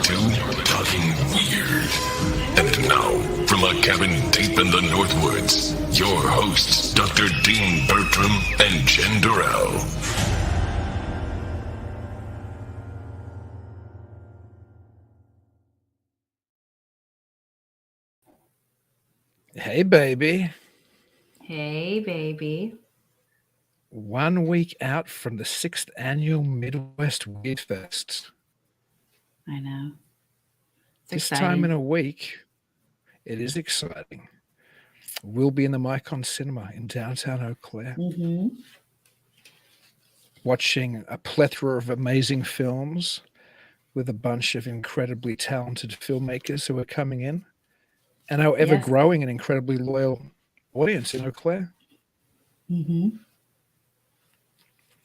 to Talking Weird. And now, from a cabin deep in the Northwoods, your hosts, Dr. Dean Bertram and Jen Durrell. Hey, baby. Hey, baby. 1 week out from the 6th annual MidWest WeirdFest. I know. It's This exciting. time in a week, it is exciting. We'll be in the Micon Cinema in Downtown Eau Claire. Mm-hmm. Watching a plethora of amazing films with a bunch of incredibly talented filmmakers who are coming in. And our ever-growing and incredibly loyal audience in Eau Claire. Mm-hmm.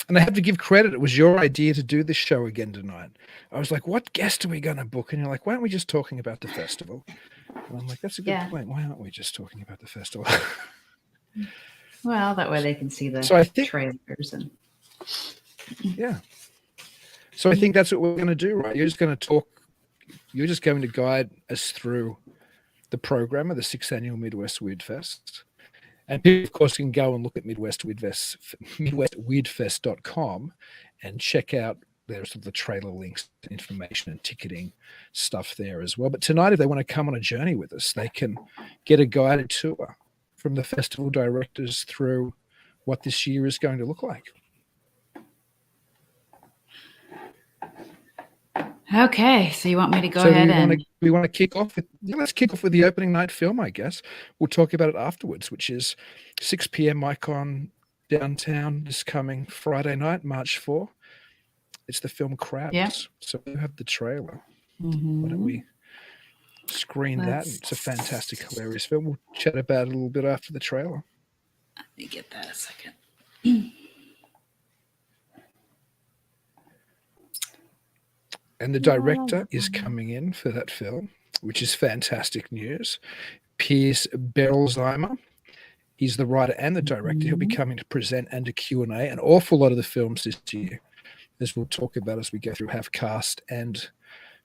And I have to give credit. It was your idea to do this show again tonight. I was like, what guest are we going to book? And you're like, why aren't we just talking about the festival? And I'm like, that's a good point. Why aren't we just talking about the festival? Well, that way they can see the trailers. And... Yeah. So I think that's what we're going to do, right? You're just going to guide us through the program of the 6th annual MidWest WeirdFest. And people, of course, can go and look at MidWestWeirdFest.com and check out there's the trailer links, information and ticketing stuff there as well. But tonight, if they want to come on a journey with us, they can get a guided tour from the festival directors through what this year is going to look like. Okay, so you want me to go ahead and... We want to kick off with... let's kick off with the opening night film, I guess. We'll talk about it afterwards, which is 6 p.m. Micon Downtown this coming Friday night, March 4. It's the film Crabs. Yeah. So we have the trailer. Mm-hmm. Why don't we screen that? It's a fantastic, hilarious film. We'll chat about it a little bit after the trailer. Let me get that a second. And the director is coming in for that film, which is fantastic news. Piers Berelsheimer. He's the writer and the director. Mm-hmm. He'll be coming to present and a Q&A. An awful lot of the films this year, as we'll talk about as we go through, have cast and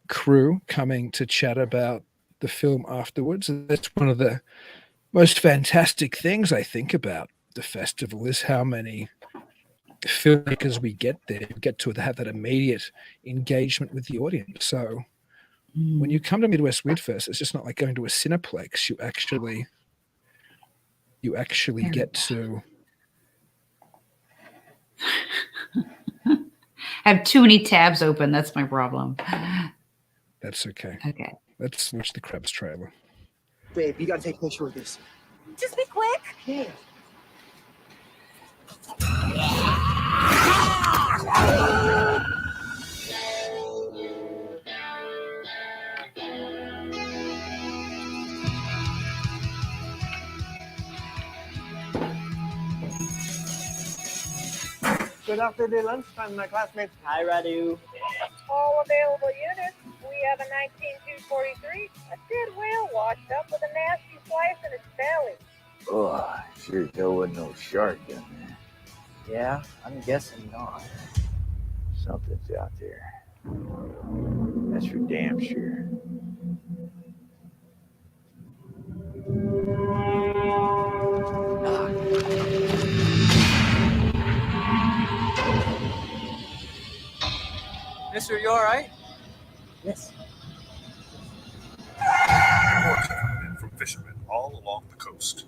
crew coming to chat about the film afterwards. And that's one of the most fantastic things I think about the festival is how many filmmakers we get there, get to have that immediate engagement with the audience. So when you come to MidWest WeirdFest, it's just not like going to a Cineplex. You actually get to... I have too many tabs open. That's my problem. That's okay. Okay. Let's watch the Crabs trailer. Babe, you gotta take a picture with this. Just be quick. Yeah. Good afternoon, lunchtime, my classmates. Hi, Radu. All available units. We have a 19243. A dead whale washed up with a nasty slice in its belly. Oh, sure as hell wasn't no shark in there. Yeah, I'm guessing not. Something's out there. That's for damn sure. Mister, you all right? Yes. Reports are coming in from fishermen all along the coast.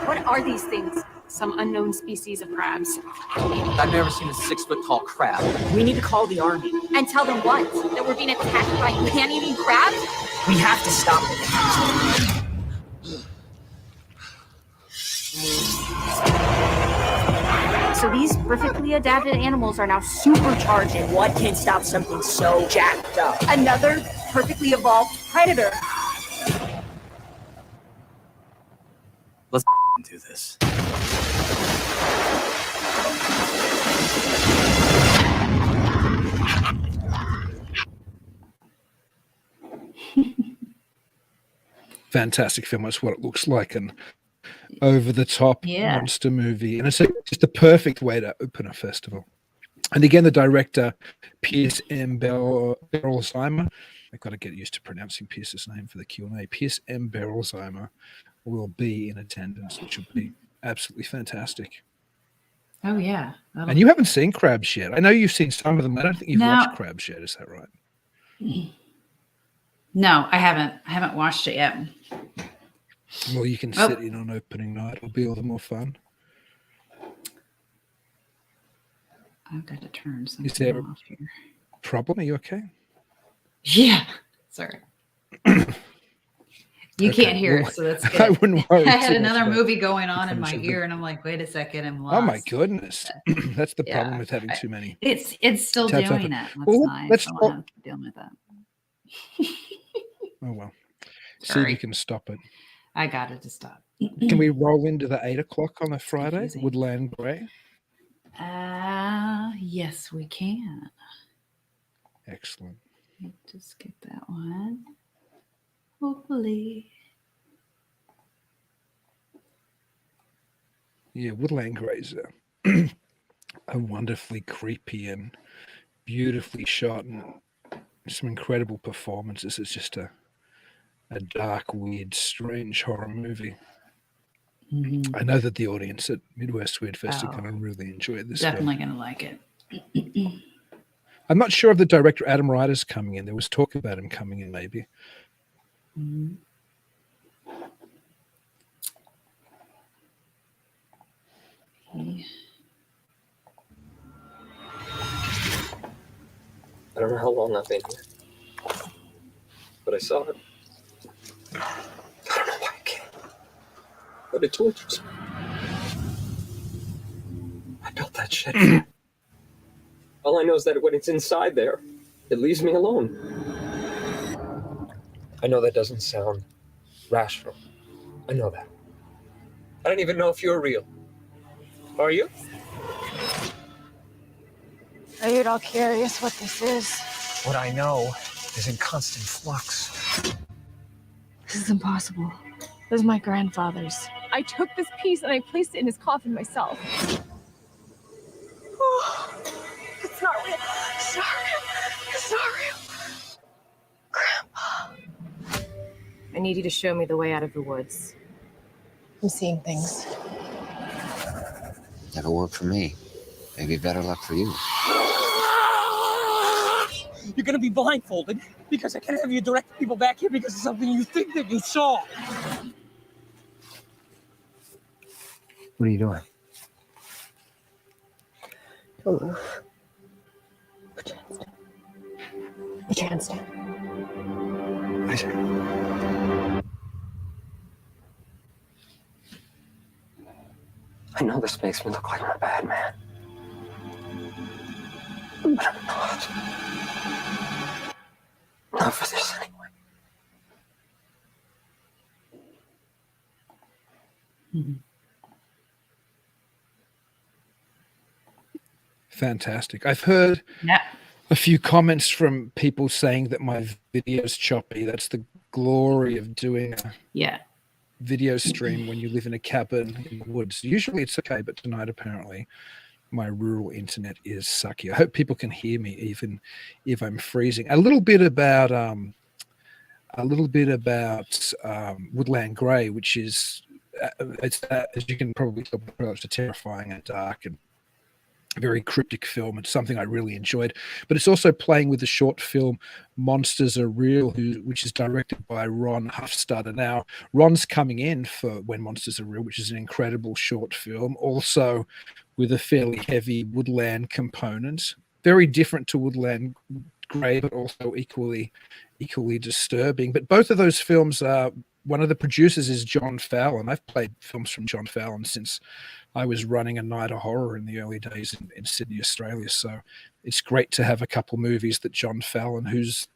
What are these things? Some unknown species of crabs. I've never seen a 6-foot-tall crab. We need to call the army. And tell them what? That we're being attacked by man-eating crabs? We have to stop them. So these perfectly adapted animals are now supercharged. And what can stop something so jacked up? Another perfectly evolved predator. Let's do this. Fantastic film. That's what it looks like. And over the top monster movie. And it's just the perfect way to open a festival. And again, the director, Pierce M. Berolzheimer, I've got to get used to pronouncing Pierce's name for the Q&A. Pierce M. Berolzheimer will be in attendance, which will be absolutely fantastic. Oh, yeah. And you haven't seen Crabs yet. I know you've seen some of them. I don't think you've No. watched Crabs yet. Is that right? No, I haven't. I haven't watched it yet. Well, you can sit in on opening night. It'll be all the more fun. I've got to turn something Is there off here. Problem? Are you okay? Yeah. Sorry. You can't hear it, so that's good. I wouldn't worry. I had too much another about movie going on in my something. ear, and I'm like, wait a second, I'm lost. Oh my goodness. That's the Yeah. problem with having too many. It's still tabs doing open. it. That's Well, nice. let's I won't have to deal with that. Oh well. See if Sorry. you can stop it. I got it to stop. Can we roll into the 8 o'clock on a Friday? easy. Woodland Grey? Yes, we can. Excellent. Just get that one. Hopefully. Yeah, Woodland Grey's a wonderfully creepy and beautifully shot and some incredible performances. It's just a dark, weird, strange horror movie. I know that the audience at MidWest WeirdFest are going to really enjoy this. Definitely going to like it. I'm not sure if the director Adam Ryder's coming in. There was talk about him coming in, maybe. I don't know how long I've been here, but I saw it. I don't know why I came, but it tortures me. I built that shit. All I know is that when it's inside there, it leaves me alone. I know that doesn't sound rational. I know that. I don't even know if you're real. Are you? Are you at all curious what this is? What I know is in constant flux. This is impossible. This is my grandfather's. I took this piece and I placed it in his coffin myself. Oh, it's not real. It's not real. It's not real. Grandpa. I need you to show me the way out of the woods. I'm seeing things. Never worked for me. Maybe better luck for you. You're gonna be blindfolded because I can't have you direct people back here because of something you think that you saw. What are you doing? Don't move. Put your hands down. Put your hands down. I see. I know this makes me look like I'm a bad man. But I'm not. Not for this anyway. Fantastic. I've heard a few comments from people saying that my video's choppy. That's the glory of doing a video stream when you live in a cabin in the woods. Usually it's okay, but tonight apparently my rural internet is sucky. I hope people can hear me even if I'm freezing. A little bit about Woodland Grey, which is as you can probably tell, it's a terrifying and dark and very cryptic film. It's something I really enjoyed, but it's also playing with the short film Monsters Are Real, which is directed by Ron Hufstadter. Now, Ron's coming in for When Monsters Are Real, which is an incredible short film, also with a fairly heavy woodland component, very different to Woodland Grey, but also equally disturbing. But both of those films are, one of the producers is John Fallon. I've played films from John Fallon since I was running a night of horror in the early days in Sydney, Australia. So it's great to have a couple movies that John Fallon, who's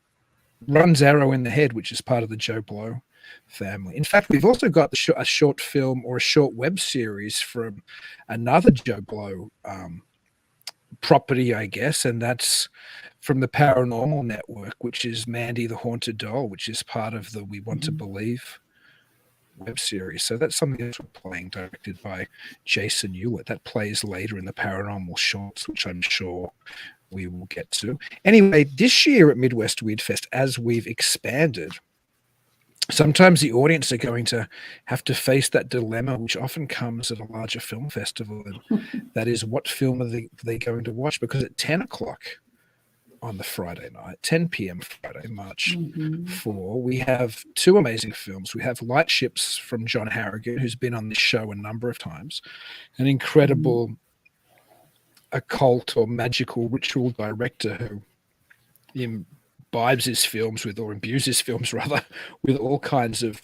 runs Arrow in the Head, which is part of the Joe Blow family. In fact, we've also got a short film or a short web series from another Joe Blow property, I guess, and that's from the Paranormal Network, which is Mandy the Haunted Doll, which is part of the We Want to Believe web series. So that's something that we're playing, directed by Jason Hewlett. That plays later in the Paranormal Shorts, which I'm sure we will get to. Anyway, this year at MidWest WeirdFest, as we've expanded, sometimes the audience are going to have to face that dilemma, which often comes at a larger film festival. And that is, what film are they going to watch? Because at 10 o'clock on the Friday night, 10 p.m. Friday, March 4, we have two amazing films. We have Light Ships from John Harrigan, who's been on this show a number of times, an incredible occult or magical ritual director who imbibes his films with, or imbues his films rather, with all kinds of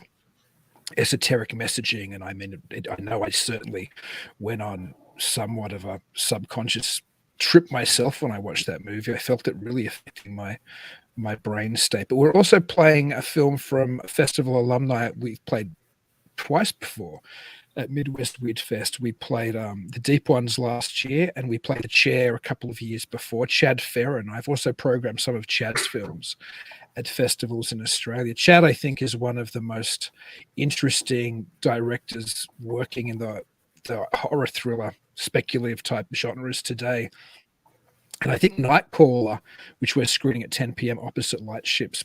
esoteric messaging. And I mean, I know I certainly went on somewhat of a subconscious trip myself when I watched that movie. I felt it really affecting my brain state. But we're also playing a film from a festival alumni we've played twice before at MidWest WeirdFest. We played The Deep Ones last year, and we played The Chair a couple of years before. Chad Ferrin. I've also programmed some of Chad's films at festivals in Australia. Chad, I think, is one of the most interesting directors working in the horror thriller speculative type genres today. And I think Nightcaller, which we're screening at 10 p.m. opposite Light Ships,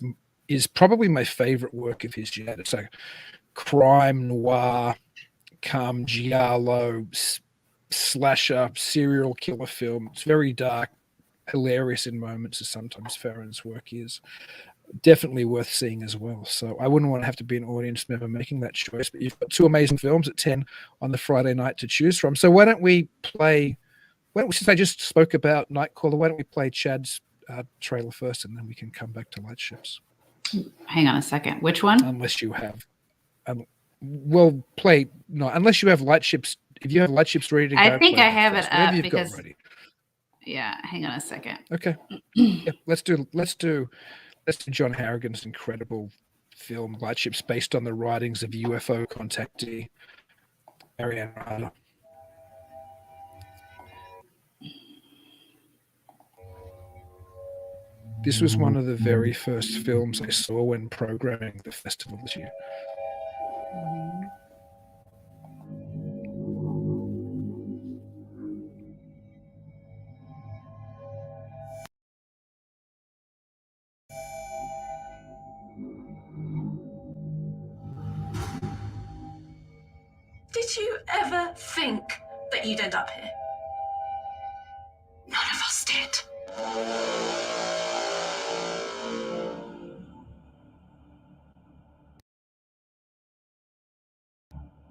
is probably my favorite work of his yet. It's a crime noir, come giallo, slasher, serial killer film. It's very dark, hilarious in moments, as sometimes Ferrin's work is. Definitely worth seeing as well. So I wouldn't want to have to be an audience member making that choice, but you've got two amazing films at 10 on the Friday night to choose from. So why don't we play, since I just spoke about Nightcaller, why don't we play Chad's trailer first, and then we can come back to Light Ships. Hang on a second. Which one? Unless you have, well, play, no, unless you have Light Ships. If you have Light Ships ready to go. I think I have it up because, yeah, hang on a second. Okay. Yeah, let's do John Harrigan's incredible film Light Ships, based on the writings of UFO contactee Marianne Ryder. This was one of the very first films I saw when programming the festival this year. Did you ever think that you'd end up here? None of us did.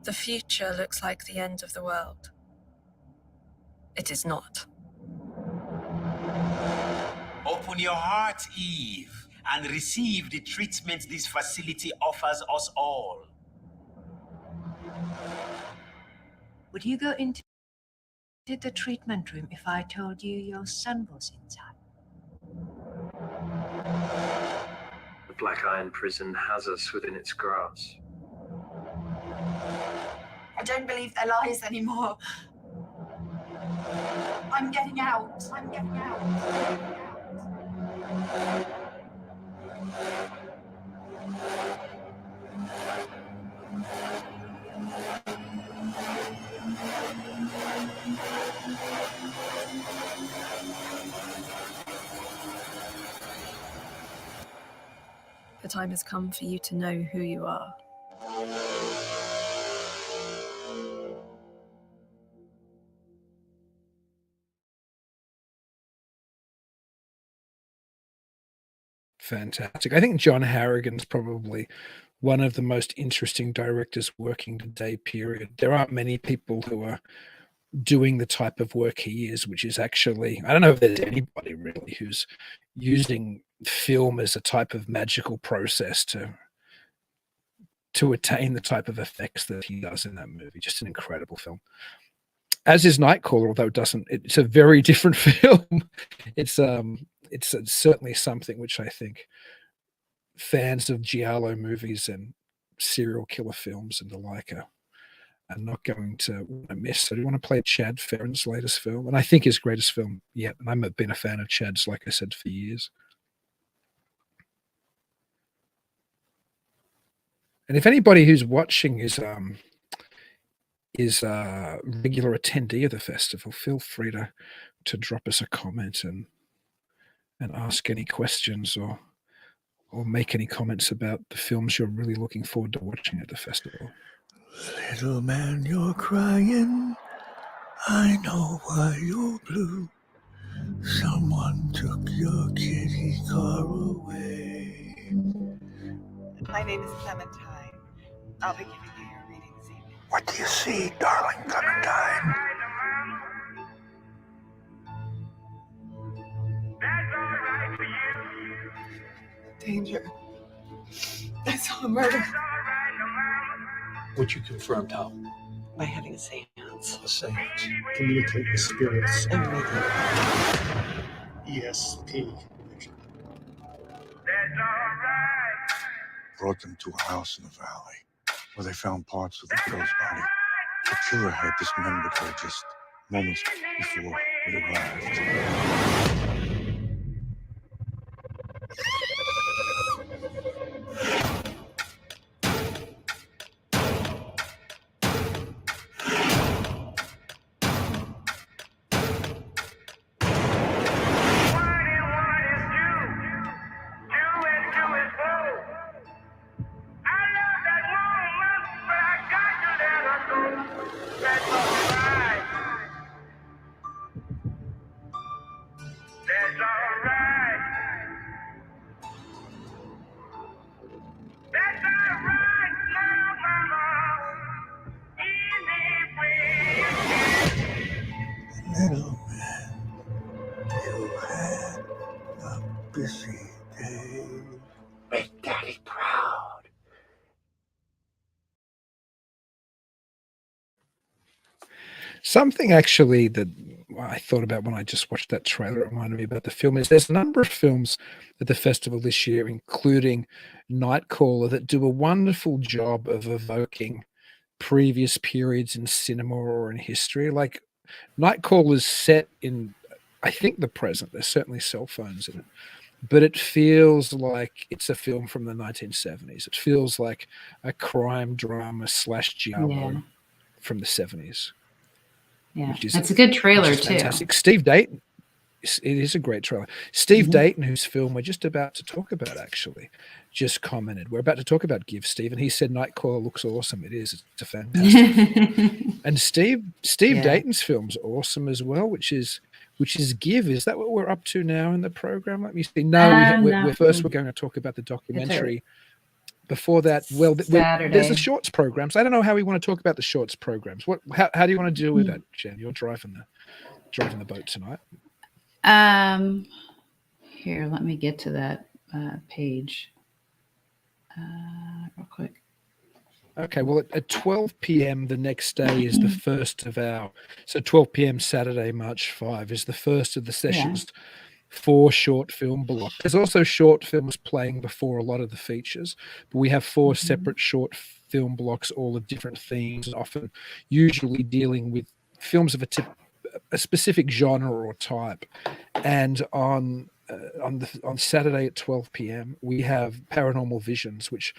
The future looks like the end of the world. It is not. Open your heart, Eve, and receive the treatment this facility offers us all. Would you go into the treatment room if I told you your son was inside? The Black Iron Prison has us within its grasp. I don't believe their lies anymore. I'm getting out. I'm getting out. The time has come for you to know who you are. Fantastic. I think John Harrigan's probably one of the most interesting directors working today, period. There aren't many people who are doing the type of work he is, which is actually, I don't know if there's anybody really who's using film as a type of magical process to attain the type of effects that he does in that movie. Just an incredible film. As is Nightcaller, although it's a very different film. It's certainly something which I think fans of giallo movies and serial killer films and the like are not going to miss. So do you want to play Chad Ferrin's latest film? And I think his greatest film yet. And I've been a fan of Chad's, like I said, for years. And if anybody who's watching is a regular attendee of the festival, feel free to drop us a comment and ask any questions or make any comments about the films you're really looking forward to watching at the festival. Little man, you're crying. I know why you're blue. Someone took your kitty car away. My name is Clementine. I'll be giving you your reading this evening. What do you see, darling Clementine? Danger. I saw a murder. Which you confirmed how? By having a seance. A seance. Communicate with spirits. Immediately. ESP. Brought them to a house in the valley where they found parts of the girl's body. The killer had dismembered her just moments before we arrived. Little man, you had a busy day. Make Daddy proud. Something actually that I thought about when I just watched that trailer, it reminded me about the film, is there's a number of films at the festival this year, including Nightcaller, that do a wonderful job of evoking previous periods in cinema or in history. Like Nightcaller is set in, I think, the present. There's certainly cell phones in it, but it feels like it's a film from the 1970s. It feels like a crime drama / giallo from the 70s. Yeah, Which is that's a good trailer too. Fantastic. Steve Dayton. It is a great trailer. Steve Dayton, whose film we're just about to talk about, actually, just commented. We're about to talk about Give, Steve, and he said Nightcaller looks awesome. It is. It's a fantastic. And Steve Dayton's film's awesome as well, which is Give. Is that what we're up to now in the program? Let me see. No, we're going to talk about the documentary. Before that, well, there's the shorts programs. I don't know how we want to talk about the shorts programs. How do you want to deal with that, Jen? You're driving the boat tonight. Here, let me get to that page real quick. Okay, well, at 12 p.m. the next day is the first of so 12 p.m. Saturday, March 5 is the first of the sessions. Yeah. 4 short film blocks. There's also short films playing before a lot of the features, but we have 4 separate short film blocks, all of different themes, and often usually dealing with films of a specific genre or type. And on Saturday at 12 p.m. we have Paranormal Visions, which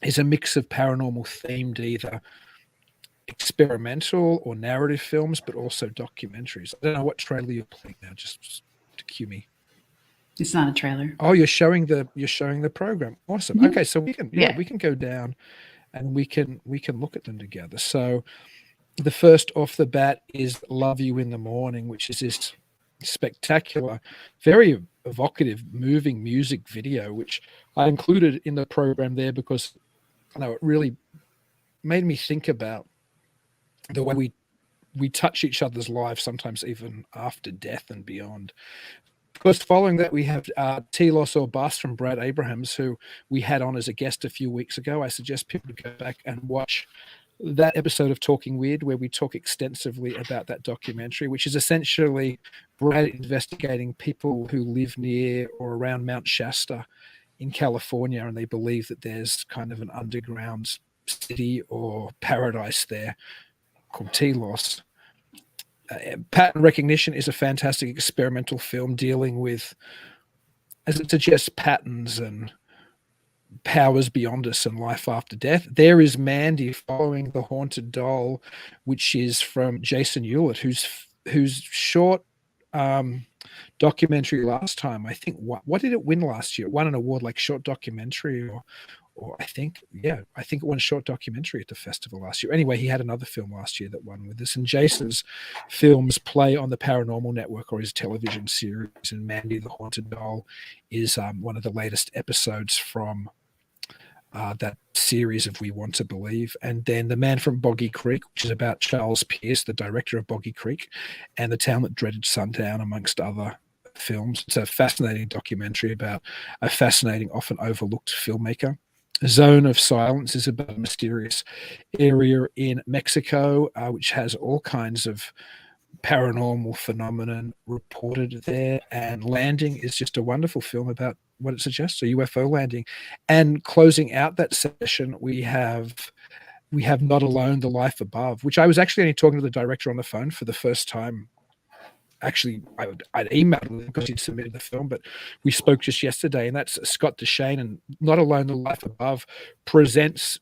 is a mix of paranormal themed either experimental or narrative films, but also documentaries. I don't know what trailer you're playing now. Just to cue me. It's not a trailer. Oh, you're showing the program. Awesome. Okay, so we can go down and we can look at them together. So the first off the bat is Love You in the Morning, which is this spectacular, very evocative, moving music video, which I included in the program there because I know it really made me think about the way we touch each other's lives, sometimes even after death and beyond. Of course, following that, we have Telos or Bust from Brad Abrahams, who we had on as a guest a few weeks ago. I suggest people to go back and watch that episode of Talking Weird, where we talk extensively about that documentary, which is essentially Brad investigating people who live near or around Mount Shasta in California, and they believe that there's kind of an underground city or paradise there called Telos. Pattern Recognition is a fantastic experimental film dealing with, as it suggests, patterns and powers beyond us and life after death. There is Mandy following the haunted doll, which is from Jason Hewlett, whose short documentary last time, I think, what did it win last year? It won an award like short documentary, or I think it won short documentary at the festival last year. Anyway, he had another film last year that won with this, and Jason's films play on the Paranormal Network or his television series, and Mandy the Haunted Doll is one of the latest episodes from that series of We Want to Believe. And then The Man from Boggy Creek, which is about Charles Pierce, the director of Boggy Creek and The Town That Dreaded Sundown, amongst other films. It's a fascinating documentary about a fascinating, often overlooked filmmaker. Zone of Silence is about a mysterious area in Mexico, which has all kinds of paranormal phenomenon reported there. And Landing is just a wonderful film about what it suggests, a UFO landing. And closing out that session, we have Not Alone, The Life Above, which I was actually only talking to the director on the phone for the first time. Actually, I'd emailed him because he'd submitted the film, but we spoke just yesterday, and that's Scott Deshane. And Not Alone, The Life Above presents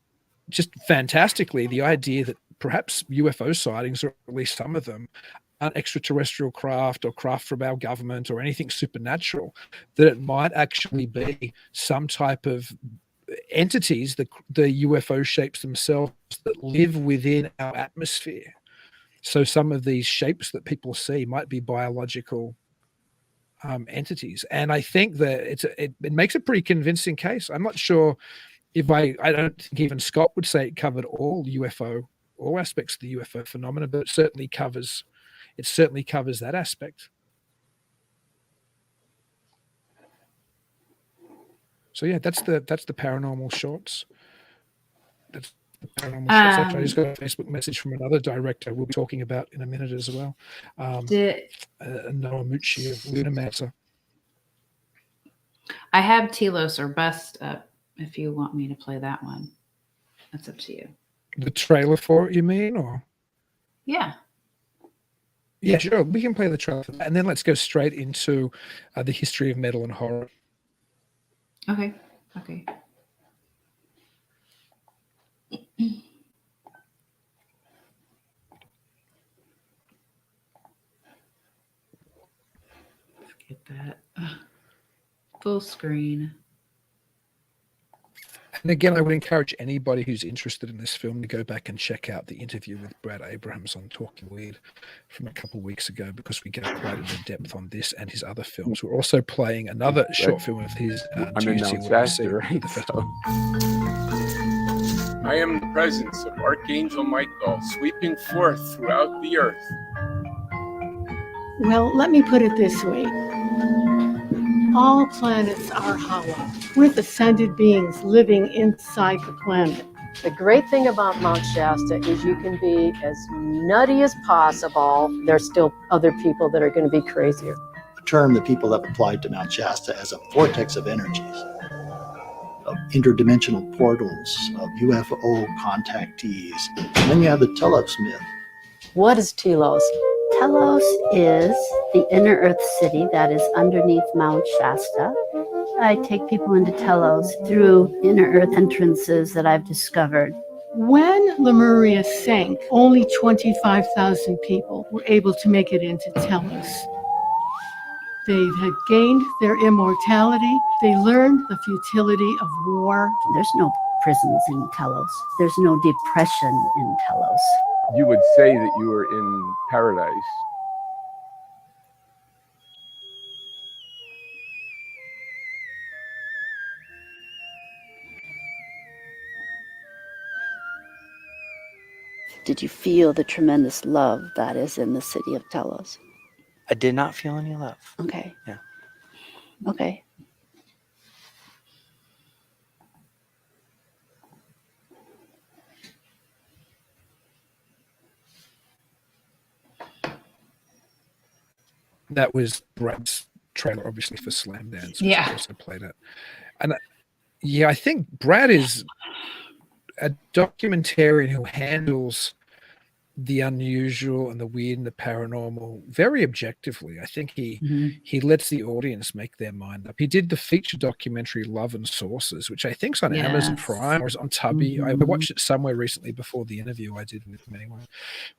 just fantastically the idea that perhaps UFO sightings, or at least some of them, aren't extraterrestrial craft or craft from our government or anything supernatural, that it might actually be some type of entities, the UFO shapes themselves, that live within our atmosphere. So some of these shapes that people see might be biological entities. And I think that it makes a pretty convincing case. I'm not sure if I don't think even Scott would say it covered all aspects of the UFO phenomena, but it certainly covers that aspect. So yeah, that's the paranormal shorts. That's the paranormal shorts. I just got a Facebook message from another director we'll be talking about in a minute as well. Noah Mucci of Lunamancer. I have Telos or Bust up if you want me to play that one. That's up to you. The trailer for it, you mean? Or yeah. Yeah, sure. We can play the trailer for that. And then let's go straight into the history of metal and horror. Okay. Get that full screen. And again, I would encourage anybody who's interested in this film to go back and check out the interview with Brad Abrahams on Talking Weird from a couple of weeks ago, because we go quite into depth on this and his other films. We're also playing another short film of his. I'm in Mount Shasta, right? I am the presence of Archangel Michael sweeping forth throughout the earth. Well, let me put it this way. All planets are hollow, with ascended beings living inside the planet. The great thing about Mount Shasta is you can be as nutty as possible. There's still other people that are going to be crazier. The term that people have applied to Mount Shasta as a vortex of energies, of interdimensional portals, of UFO contactees. And then you have the Telos myth. What is Telos? Telos is the inner earth city that is underneath Mount Shasta. I take people into Telos through inner earth entrances that I've discovered. When Lemuria sank, only 25,000 people were able to make it into Telos. They had gained their immortality. They learned the futility of war. There's no prisons in Telos. There's no depression in Telos. You would say that you were in paradise. Did you feel the tremendous love that is in the city of Telos? I did not feel any love. Okay. Yeah. Okay. That was Brad's trailer, obviously, for Slam Dance, which Yeah. I also played it. And I think Brad is a documentarian who handles the unusual and the weird and the paranormal very objectively. I think Mm-hmm. he lets the audience make their mind up. He did the feature documentary Love and Sources, which I think's on Amazon Yes. Prime or is on Tubby. I Mhm. watched it somewhere recently before the interview I did with him anyway,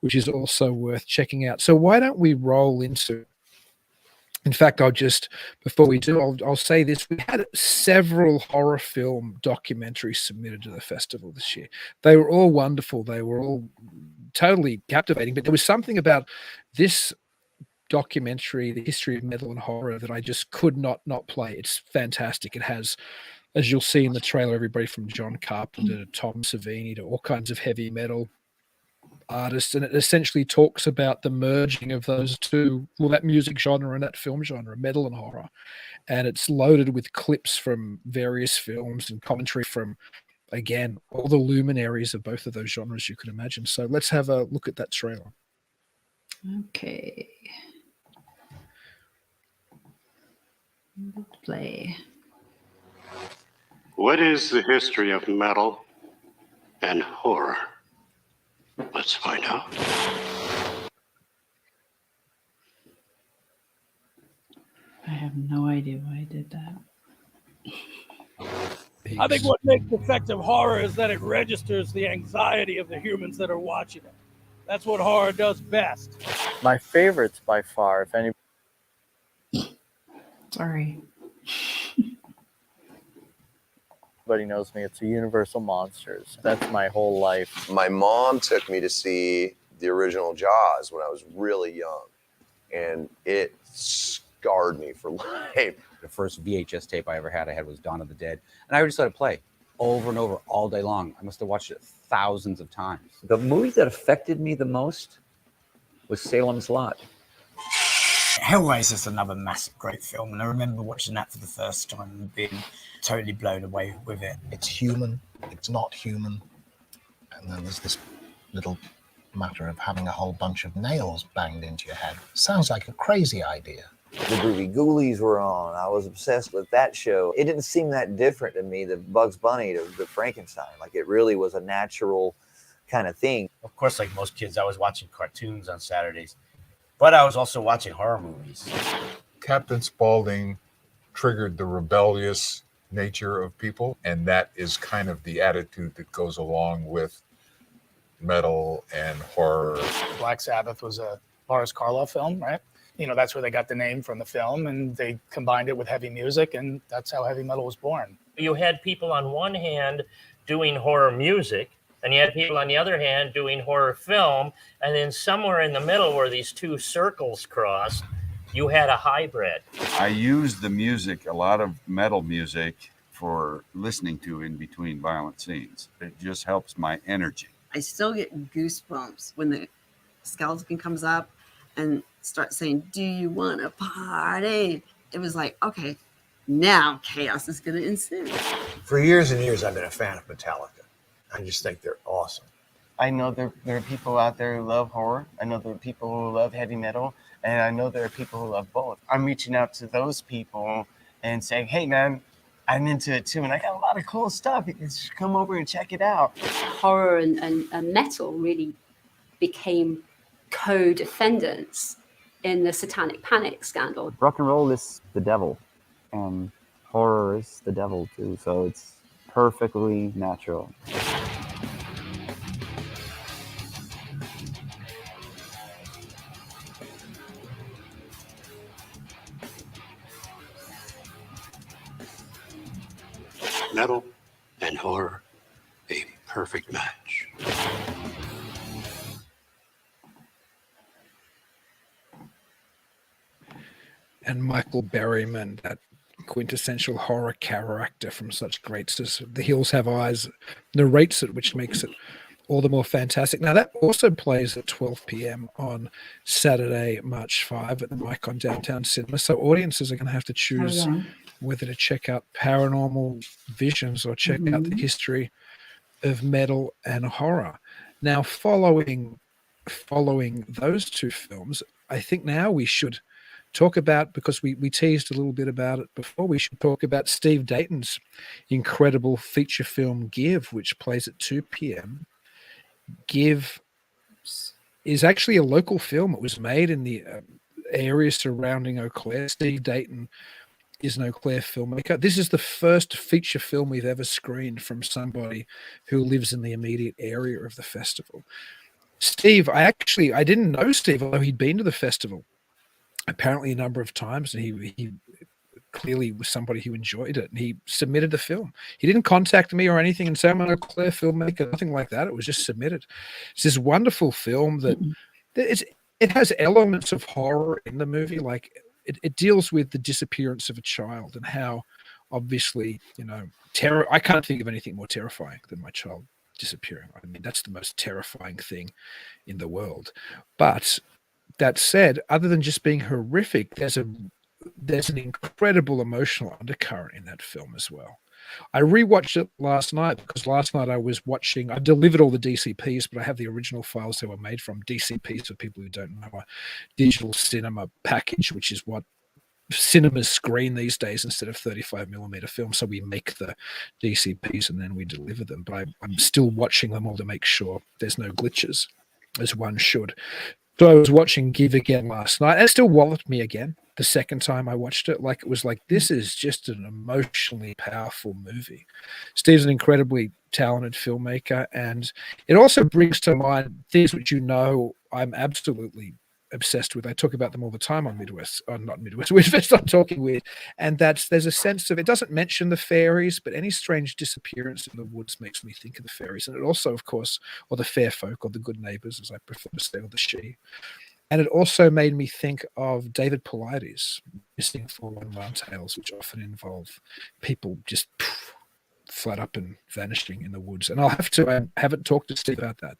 which is also worth checking out. So why don't we roll into, in fact, before we do, I'll say this. We had several horror film documentaries submitted to the festival this year. They were all wonderful. They were all totally captivating, but there was something about this documentary, The History of Metal and Horror, that I just could not play. It's fantastic. It has, as you'll see in the trailer, everybody from John Carpenter to Tom Savini to all kinds of heavy metal artists, and it essentially talks about the merging of those two, well, that music genre and that film genre, metal and horror. And it's loaded with clips from various films and commentary from, again, all the luminaries of both of those genres you could imagine. So let's have a look at that trailer. Okay. Play. What is the history of metal and horror? Let's find out. I have no idea why I did that. I think what makes effective horror is that it registers the anxiety of the humans that are watching it. That's what horror does best. My favorites by far, if any. Sorry. Everybody knows me, it's a Universal Monsters. That's my whole life. My mom took me to see the original Jaws when I was really young, and it scarred me for life. The first VHS tape I ever had was Dawn of the Dead, and I would just let it play over and over all day long. I must have watched it thousands of times. The movie that affected me the most was Salem's Lot. Hellraiser is another massive, great film, and I remember watching that for the first time and being totally blown away with it. It's human, it's not human, and then there's this little matter of having a whole bunch of nails banged into your head. Sounds like a crazy idea. The movie Ghoulies were on. I was obsessed with that show. It didn't seem that different to me, the Bugs Bunny to the Frankenstein. Like, it really was a natural kind of thing. Of course, like most kids, I was watching cartoons on Saturdays, but I was also watching horror movies. Captain Spaulding triggered the rebellious nature of people, and that is kind of the attitude that goes along with metal and horror. Black Sabbath was a Boris Karloff film, right? You know, that's where they got the name from the film, and they combined it with heavy music, and that's how heavy metal was born. You had people on one hand doing horror music, and you had people on the other hand doing horror film, and then somewhere in the middle where these two circles crossed, you had a hybrid. I use the music, a lot of metal music, for listening to in between violent scenes. It just helps my energy. I still get goosebumps when the skeleton comes up and starts saying, "Do you want a party?" It was like, okay, now chaos is going to ensue. For years and years, I've been a fan of Metallica. I just think they're awesome. I know there are people out there who love horror. I know there are people who love heavy metal. And I know there are people who love both. I'm reaching out to those people and saying, hey, man, I'm into it too. And I got a lot of cool stuff. You can just come over and check it out. Horror and metal really became co-defendants in the Satanic Panic scandal. Rock and roll is the devil, and horror is the devil too. So it's perfectly natural. Metal and horror, a perfect match. And Michael Berryman, that quintessential horror character from such greats as The Hills Have Eyes, narrates it, which makes it all the more fantastic. Now, that also plays at 12 p.m. on Saturday, March 5 at the Micon Downtown Cinemas. So audiences are going to have to choose whether to check out Paranormal Visions or check out the history of metal and horror. Now, following those two films, I think now we should talk about, because we teased a little bit about it before, we should talk about Steve Dayton's incredible feature film Give, which plays at 2 p.m. Give is actually a local film. It was made in the area surrounding Eau Claire. Steve Dayton is an Eau Claire filmmaker. This is the first feature film we've ever screened from somebody who lives in the immediate area of the festival. Steve, I didn't know Steve, although he'd been to the festival apparently a number of times, and he clearly was somebody who enjoyed it, and he submitted the film. He didn't contact me or anything and say I'm an Eau Claire filmmaker, nothing like that. It was just submitted. It's this wonderful film that it has elements of horror in the movie. Like it deals with the disappearance of a child and how obviously, terror. I can't think of anything more terrifying than my child disappearing. I mean, that's the most terrifying thing in the world. But that said, other than just being horrific, there's an incredible emotional undercurrent in that film as well. I rewatched it last night because last night I delivered all the DCPs, but I have the original files they were made from. DCPs, for people who don't know, a digital cinema package, which is what cinemas screen these days instead of 35mm film. So we make the DCPs and then we deliver them. But I'm still watching them all to make sure there's no glitches, as one should. So I was watching Give again last night, and it still walloped me again the second time I watched it. Like, it was like, this is just an emotionally powerful movie. Steve's an incredibly talented filmmaker, and it also brings to mind things which I'm absolutely obsessed with. I talk about them all the time on MidWest, or not MidWest, WeirdFest, I'm talking with. And there's a sense of, it doesn't mention the fairies, but any strange disappearance in the woods makes me think of the fairies. And it also, of course, or the fair folk, or the good neighbors, as I prefer to say, or the she. And it also made me think of David Paulides' Missing 411 tales, which often involve people just flat up and vanishing in the woods. And I haven't talked to Steve about that,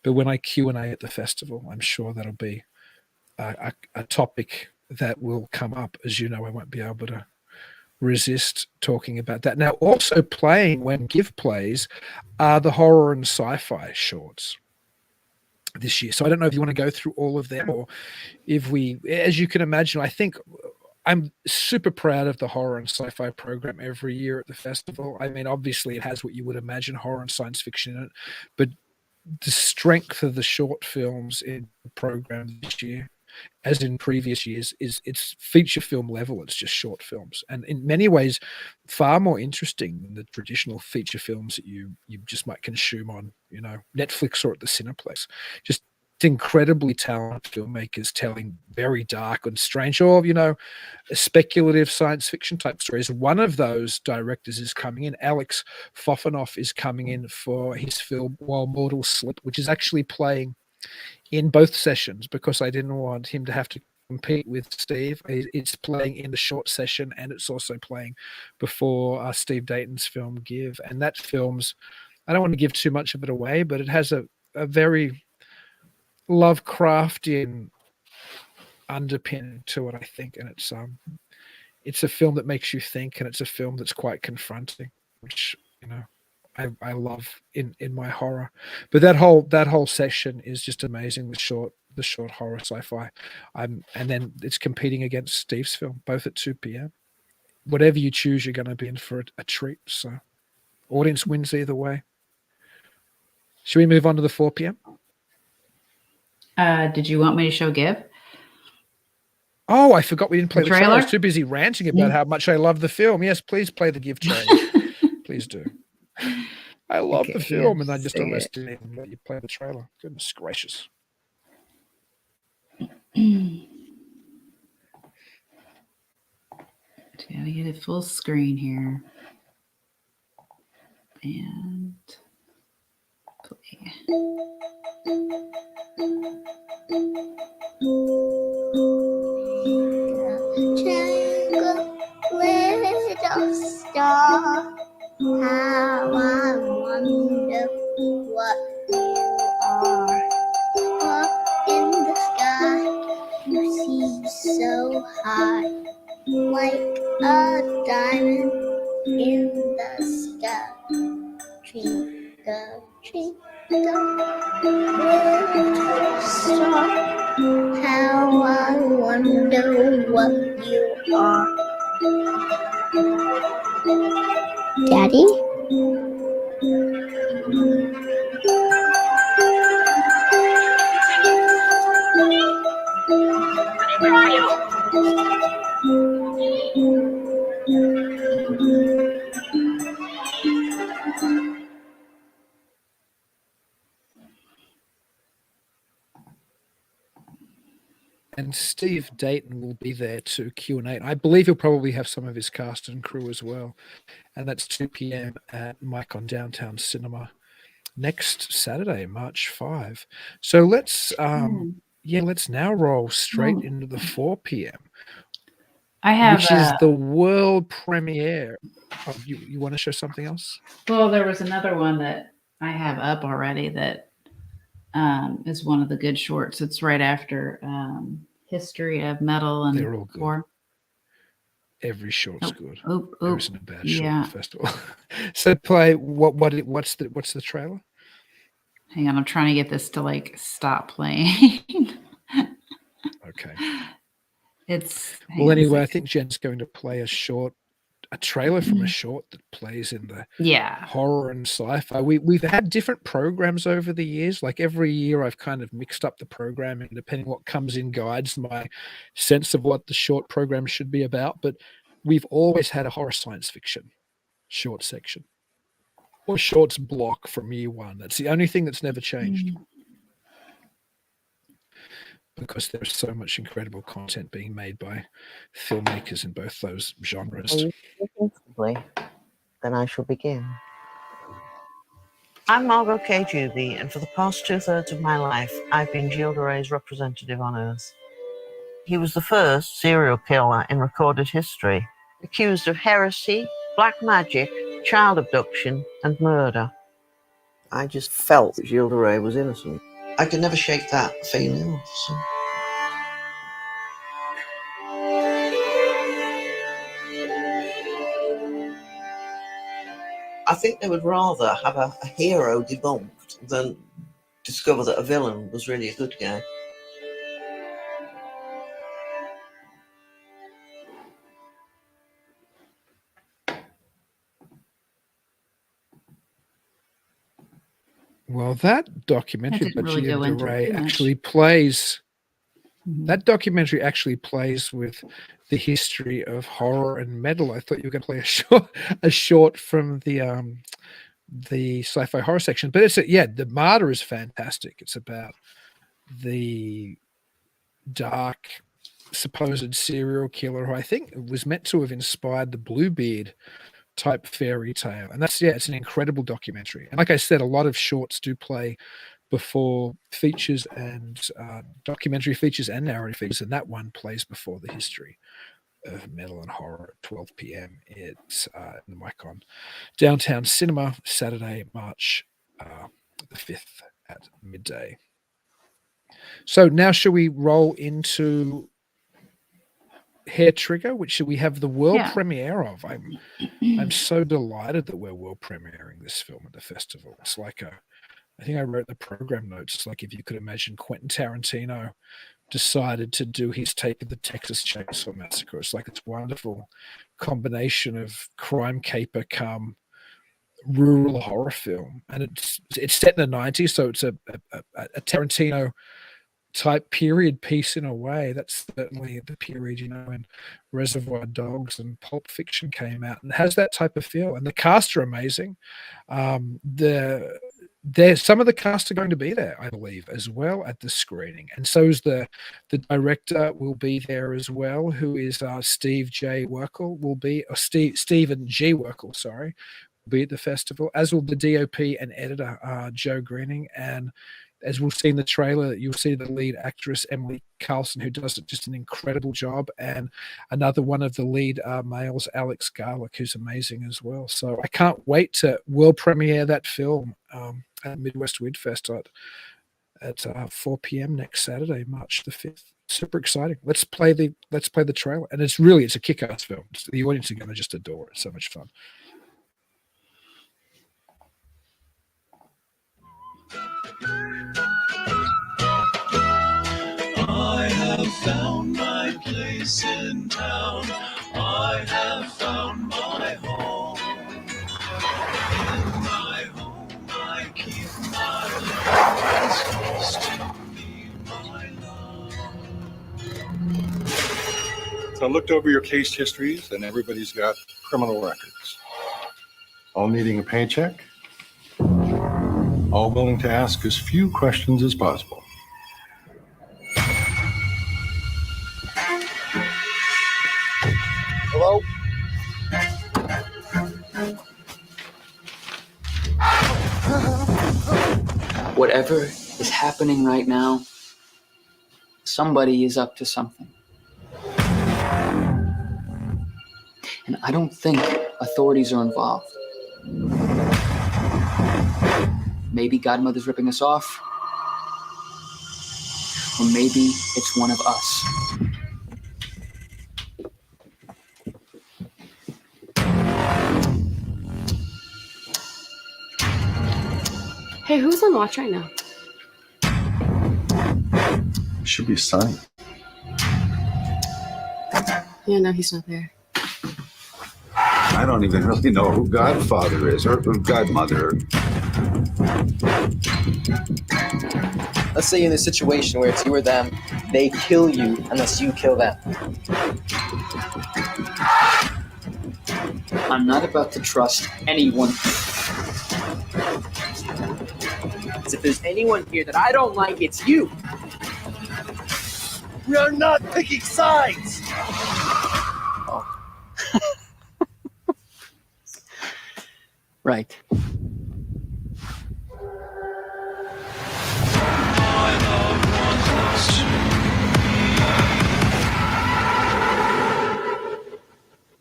but when I Q&A at the festival, I'm sure that'll be a topic that will come up. As you know, I won't be able to resist talking about that. Now, also playing when Give plays are the horror and sci-fi shorts this year. So I don't know if you want to go through all of them, or if we, as you can imagine, I think I'm super proud of the horror and sci-fi program every year at the festival. I mean, obviously it has what you would imagine, horror and science fiction in it, but the strength of the short films in the program this year, as in previous years, it's feature film level. It's just short films, and in many ways far more interesting than the traditional feature films that you just might consume on Netflix or at the Cineplex. Just incredibly talented filmmakers telling very dark and strange, or speculative science fiction type stories. One of those directors is coming in. Alex Fofanoff is coming in for his film While Mortals Sleep, which is actually playing in both sessions because I didn't want him to have to compete with Steve. It's playing in the short session, and it's also playing before Steve Dayton's film Give. And that film's, I don't want to give too much of it away, but it has a very Lovecraftian underpinning to it, I think. And it's a film that makes you think, and it's a film that's quite confronting, which I love in my horror. But that whole session is just amazing. The short horror sci-fi, and then it's competing against Steve's film, both at 2 p.m. Whatever you choose, you're going to be in for a treat. So, audience wins either way. Should we move on to the 4 p.m.? Did you want me to show Give? Oh, I forgot we didn't play the trailer. I was trailer? too busy ranting about how much I love the film. Yes, please play the Give trailer. Please do. I love the film, and I just underestimated and let you play the trailer. Goodness gracious. Gotta get it full screen here. And play. Triangle, little star. How I wonder what you are. Up in the sky, you seem so high, like a diamond in the sky. Twinkle, twinkle, little star. How I wonder what you are. Daddy? and Steve Dayton will be there to Q&A. I believe he'll probably have some of his cast and crew as well. And that's 2 p.m. at Micon Downtown Cinema next Saturday, March 5. So let's now roll straight into the 4 p.m. I have, which is the world premiere. Oh, you want to show something else? Well, there was another one that I have up already that is one of the good shorts. It's right after History of Metal and They're all good. Horror. Every short's good. There isn't a bad short at the festival. So play what's the trailer? Hang on, I'm trying to get this to like stop playing. Okay. Hang Well, on a anyway, I sec. think Jen's going to play a trailer from a short that plays in the Yeah. horror and sci-fi. We've had different programs over the years. Like every year I've kind of mixed up the programming depending what comes in guides my sense of what the short program should be about. But we've always had a horror science fiction short section or shorts block from year one. That's the only thing that's never changed. Because there's so much incredible content being made by filmmakers in both those genres. Then I shall begin. I'm Margot K. Juby, and for the past 2/3 of my life, I've been Gilles de Rais's representative on Earth. He was the first serial killer in recorded history, accused of heresy, black magic, child abduction, and murder. I just felt that Gilles de Rais was innocent. I could never shake that feeling off. So. I think they would rather have a hero debunked than discover that a villain was really a good guy. Well, that documentary didn't by really go Gilles de into it Rais too much. actually plays. That documentary actually plays with the history of horror and metal. I thought you were going to play a short from the sci-fi horror section, but the Martyr is fantastic. It's about the dark supposed serial killer who I think was meant to have inspired the Bluebeard type fairy tale, and it's an incredible documentary. And like I said, a lot of shorts do play before features and documentary features and narrative features, and that one plays before the history of metal and horror at 12 p.m. It's in the Micon Downtown Cinema, Saturday, March the 5th at midday. So now shall we roll into Hair Trigger, which we have the world premiere of? I'm so delighted that we're world premiering this film at the festival. It's like I think I wrote the program notes. It's like if you could imagine Quentin Tarantino decided to do his take of the Texas Chainsaw Massacre. It's like this wonderful combination of crime caper come rural horror film, and it's set in the 90s, so it's a Tarantino type period piece in a way. That's certainly the period, when Reservoir Dogs and Pulp Fiction came out, and it has that type of feel. And the cast are amazing. Some of the cast are going to be there, I believe, as well at the screening, and so is the director will be there as well, who is Stephen G. Werkel, will be at the festival, as will the DOP and editor Joe Greening. And as we'll see in the trailer, you'll see the lead actress Emily Carlson, who does just an incredible job, and another one of the lead males, Alex Garlick, who's amazing as well. So I can't wait to world premiere that film at MidWest WeirdFest at 4 p.m. next Saturday, March the 5th. Super exciting. Let's play the trailer, and it's a kick-ass film. The audience are going to just adore it. So much fun. I have found my place in town. I have found my home. In my home I keep my love as close to me, my love. So I looked over your case histories, and everybody's got criminal records. All needing a paycheck. All willing to ask as few questions as possible. Whatever is happening right now, somebody is up to something. And I don't think authorities are involved. Maybe Godmother's ripping us off. Or maybe it's one of us. Hey, who's on watch right now? It should be Sonny. Yeah, no, he's not there. I don't even really know who Godfather is or who Godmother. Let's say you're in a situation where it's you or them, they kill you unless you kill them. I'm not about to trust anyone. If there's anyone here that I don't like, it's you. We are not picking sides. Right.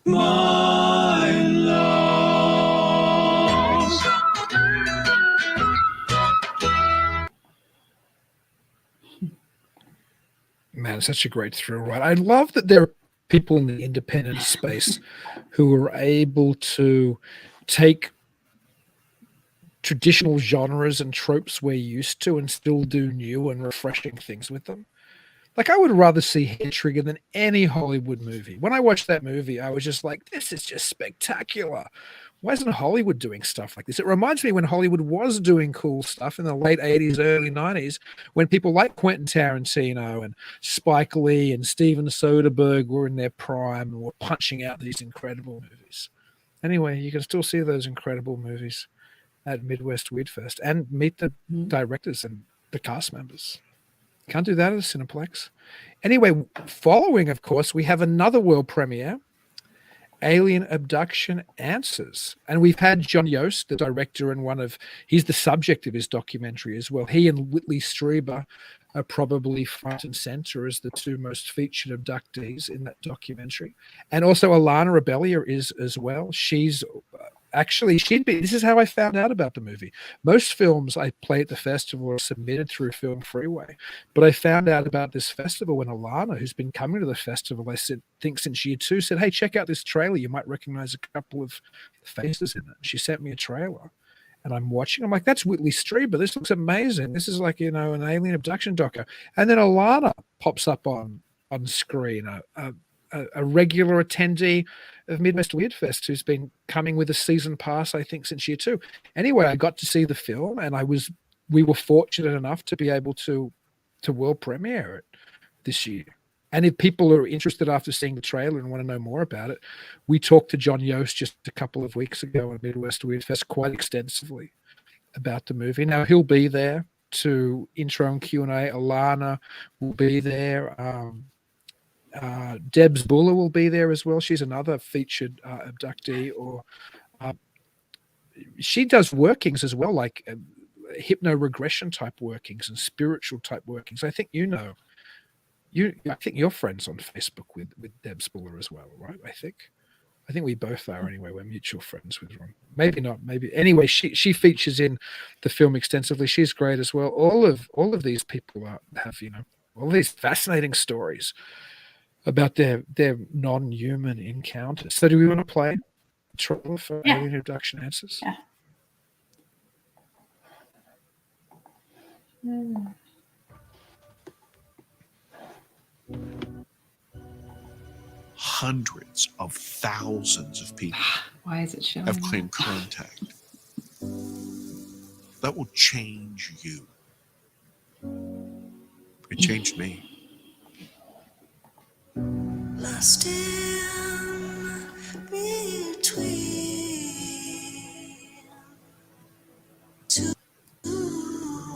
My love. Man, it's such a great thrill ride. I love that there are people in the independent space who are able to take traditional genres and tropes we're used to and still do new and refreshing things with them. Like, I would rather see Head Trigger than any Hollywood movie. When I watched that movie, I was just like, this is just spectacular. Why isn't Hollywood doing stuff like this? It reminds me when Hollywood was doing cool stuff in the late 80s, early 90s, when people like Quentin Tarantino and Spike Lee and Steven Soderbergh were in their prime and were punching out these incredible movies. Anyway, you can still see those incredible movies at MidWest WeirdFest and meet the directors and the cast members. Can't do that at a Cineplex. Anyway, following, of course, we have another world premiere, Alien Abduction Answers. And we've had John Yost, the director, and he's the subject of his documentary as well. He and Whitley Strieber are probably front and center as the two most featured abductees in that documentary. And also Alana Rebellia is as well. She's this is how I found out about the movie. Most films I play at the festival are submitted through Film Freeway, but I found out about this festival when Alana, who's been coming to the festival, I think since year 2, said, hey, check out this trailer. You might recognize a couple of faces in it. She sent me a trailer and I'm watching. I'm like, that's Whitley Strieber. This looks amazing. This is like, an alien abduction doco. And then Alana pops up on screen, a regular attendee of MidWest WeirdFest who's been coming with a season pass, I think, since year 2. Anyway, I got to see the film, and we were fortunate enough to be able to world premiere it this year. And if people are interested after seeing the trailer and want to know more about it, we talked to John Yost just a couple of weeks ago at MidWest WeirdFest quite extensively about the movie. Now, he'll be there to intro and Q&A. Alana will be there. Debs Buller will be there as well. She's another featured abductee, she does workings as well, like hypno-regression type workings and spiritual type workings. I think I think you're friends on Facebook with Debs Buller as well, right? I think we both are anyway. We're mutual friends with her. Maybe not. Maybe anyway. She features in the film extensively. She's great as well. All of these people have all these fascinating stories about their non-human encounters. So do we want to play a trailer for Alien Abduction Answers? Yeah. Hundreds of thousands of people Why is it showing? have claimed contact. That will change you. It changed me. Lost in between two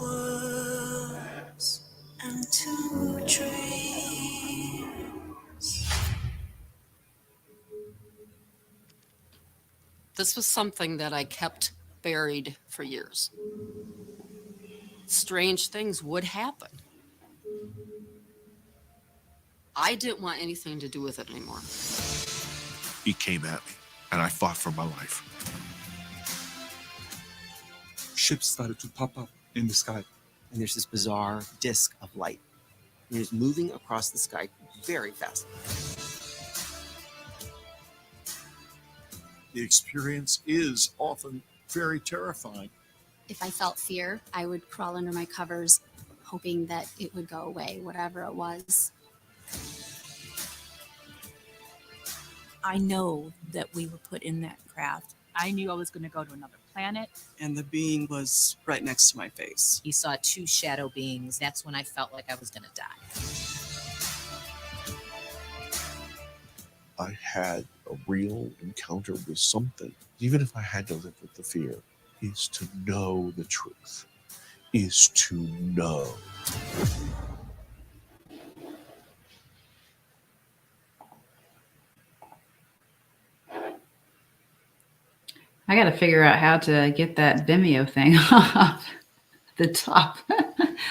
worlds and two dreams. This was something that I kept buried for years. strange things would happen. I didn't want anything to do with it anymore. He came at me, and I fought for my life. Ships started to pop up in the sky. And there's this bizarre disk of light. And it's moving across the sky very fast. The experience is often very terrifying. If I felt fear, I would crawl under my covers, hoping that it would go away, whatever it was. I know that we were put in that craft. I knew I was going to go to another planet. And the being was right next to my face. He saw two shadow beings. That's when I felt like I was going to die. I had a real encounter with something. Even if I had to live with the fear, is to know the truth, is to know. I got to figure out how to get that Vimeo thing off the top.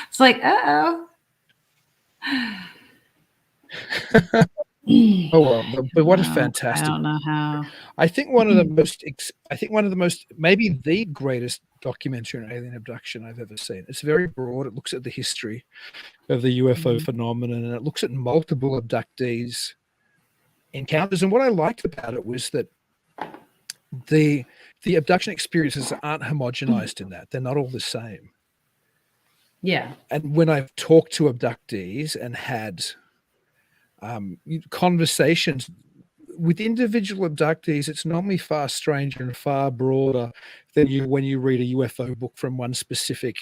It's like, uh-oh. Oh well, but what a fantastic! I don't know how. I think one of the most, maybe the greatest documentary on alien abduction I've ever seen. It's very broad. It looks at the history of the UFO phenomenon, and it looks at multiple abductees encounters. And what I liked about it was that the abduction experiences aren't homogenized in that. They're not all the same. Yeah. And when I've talked to abductees and had conversations with individual abductees, it's normally far stranger and far broader than when you read a UFO book from one specific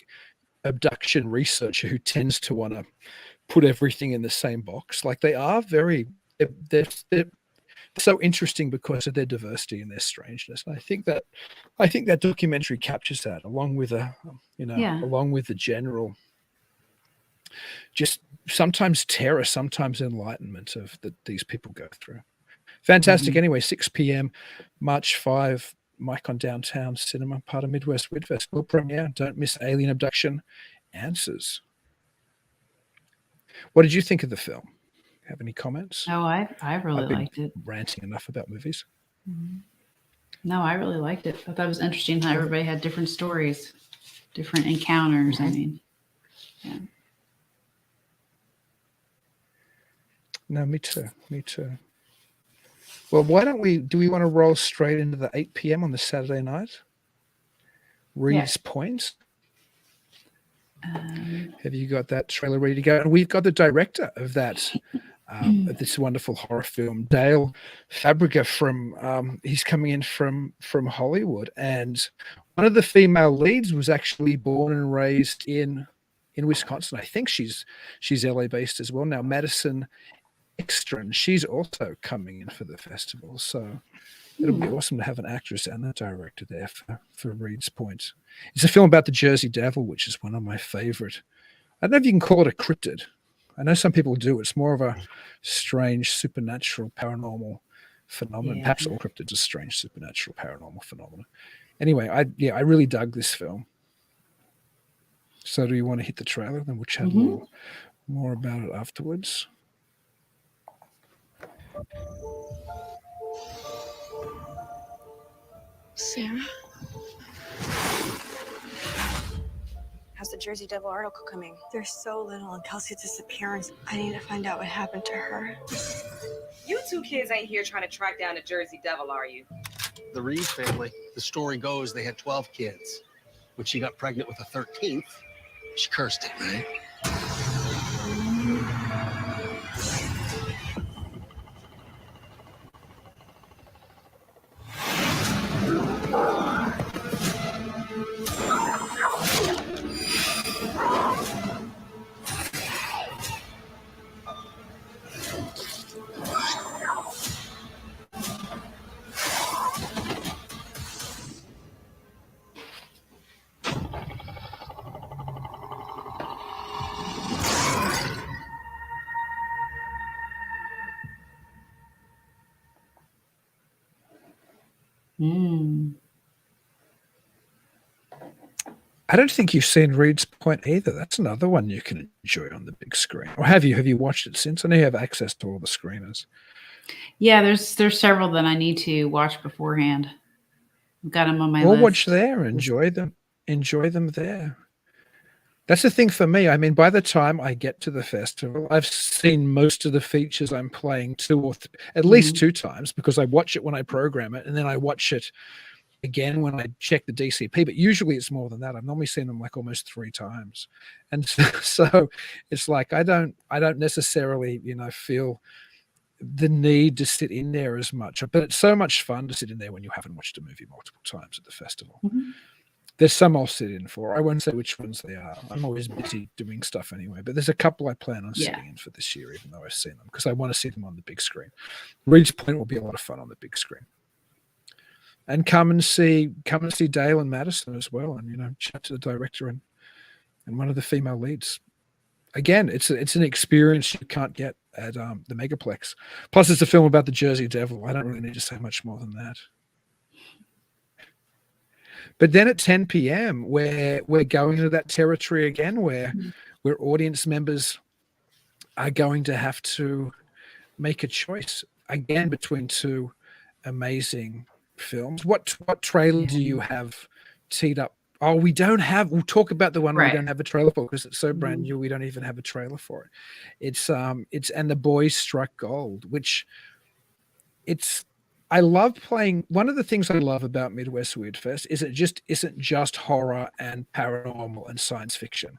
abduction researcher who tends to want to put everything in the same box. Like they are they're so interesting because of their diversity and their strangeness. And I think that documentary captures that, along with along with the general, just sometimes terror, sometimes enlightenment of that these people go through. Fantastic. Anyway, 6 p.m. March 5, Micon Downtown Cinema, part of MidWest WeirdFest. World premiere. Don't miss Alien Abduction Answers. What did you think of the film? Have any comments? Oh, I really liked it. Ranting enough about movies. No, I really liked it. I thought it was interesting how everybody had different stories, different encounters. I mean, yeah. No, me too. Me too. Well, why don't do we want to roll straight into the 8 p.m. on the Saturday night? Reed's Point. Have you got that trailer ready to go? And we've got the director of that, of this wonderful horror film, Dale Fabrica from, he's coming in from Hollywood. And one of the female leads was actually born and raised in Wisconsin. I think she's LA based as well. Now, Madison Ekstrom, she's also coming in for the festival. So it'll be awesome to have an actress and a director there for Reed's Point. It's a film about the Jersey Devil, which is one of my favorite. I don't know if you can call it a cryptid. I know some people do. It's more of a strange, supernatural, paranormal phenomenon. Yeah. Perhaps all cryptids are strange, supernatural, paranormal phenomena. Anyway, I really dug this film. So do you want to hit the trailer? Then we'll chat a little more about it afterwards. Sarah? How's the Jersey Devil article coming? There's so little on Kelsey's disappearance. I need to find out what happened to her. You two kids ain't here trying to track down the Jersey Devil, are you? The Reed family, the story goes they had 12 kids. When she got pregnant with the 13th, she cursed it, right? I don't think you've seen Reed's Point either. That's another one you can enjoy on the big screen. Or have you? Have you watched it since? I know you have access to all the screeners. Yeah, there's several that I need to watch beforehand. I've got them on my Or list. watch there, enjoy them there. That's the thing for me. I mean, by the time I get to the festival, I've seen most of the features I'm playing at least 2 times, because I watch it when I program it, and then I watch it again when I check the DCP. But usually it's more than that. I've normally seen them like almost 3 times, and so it's like I don't necessarily feel the need to sit in there as much. But it's so much fun to sit in there when you haven't watched a movie multiple times at the festival. There's some I'll sit in for. I won't say which ones they are. I'm always busy doing stuff anyway. But there's a couple I plan on sitting in for this year, even though I've seen them, because I want to see them on the big screen. Reed's Point will be a lot of fun on the big screen. And come and see Dale and Madison as well, and chat to the director and one of the female leads. Again, it's an experience you can't get at the Megaplex. Plus, it's a film about the Jersey Devil. I don't really need to say much more than that. But then at 10 p.m., we're going into that territory again where audience members are going to have to make a choice again between 2 amazing films. What trailer do you have teed up? Oh, we'll talk about the one we don't have a trailer for, because it's so brand new. We don't even have a trailer for it. It's And the Boys Struck Gold, which I love playing. One of the things I love about MidWest WeirdFest is it just isn't just horror and paranormal and science fiction.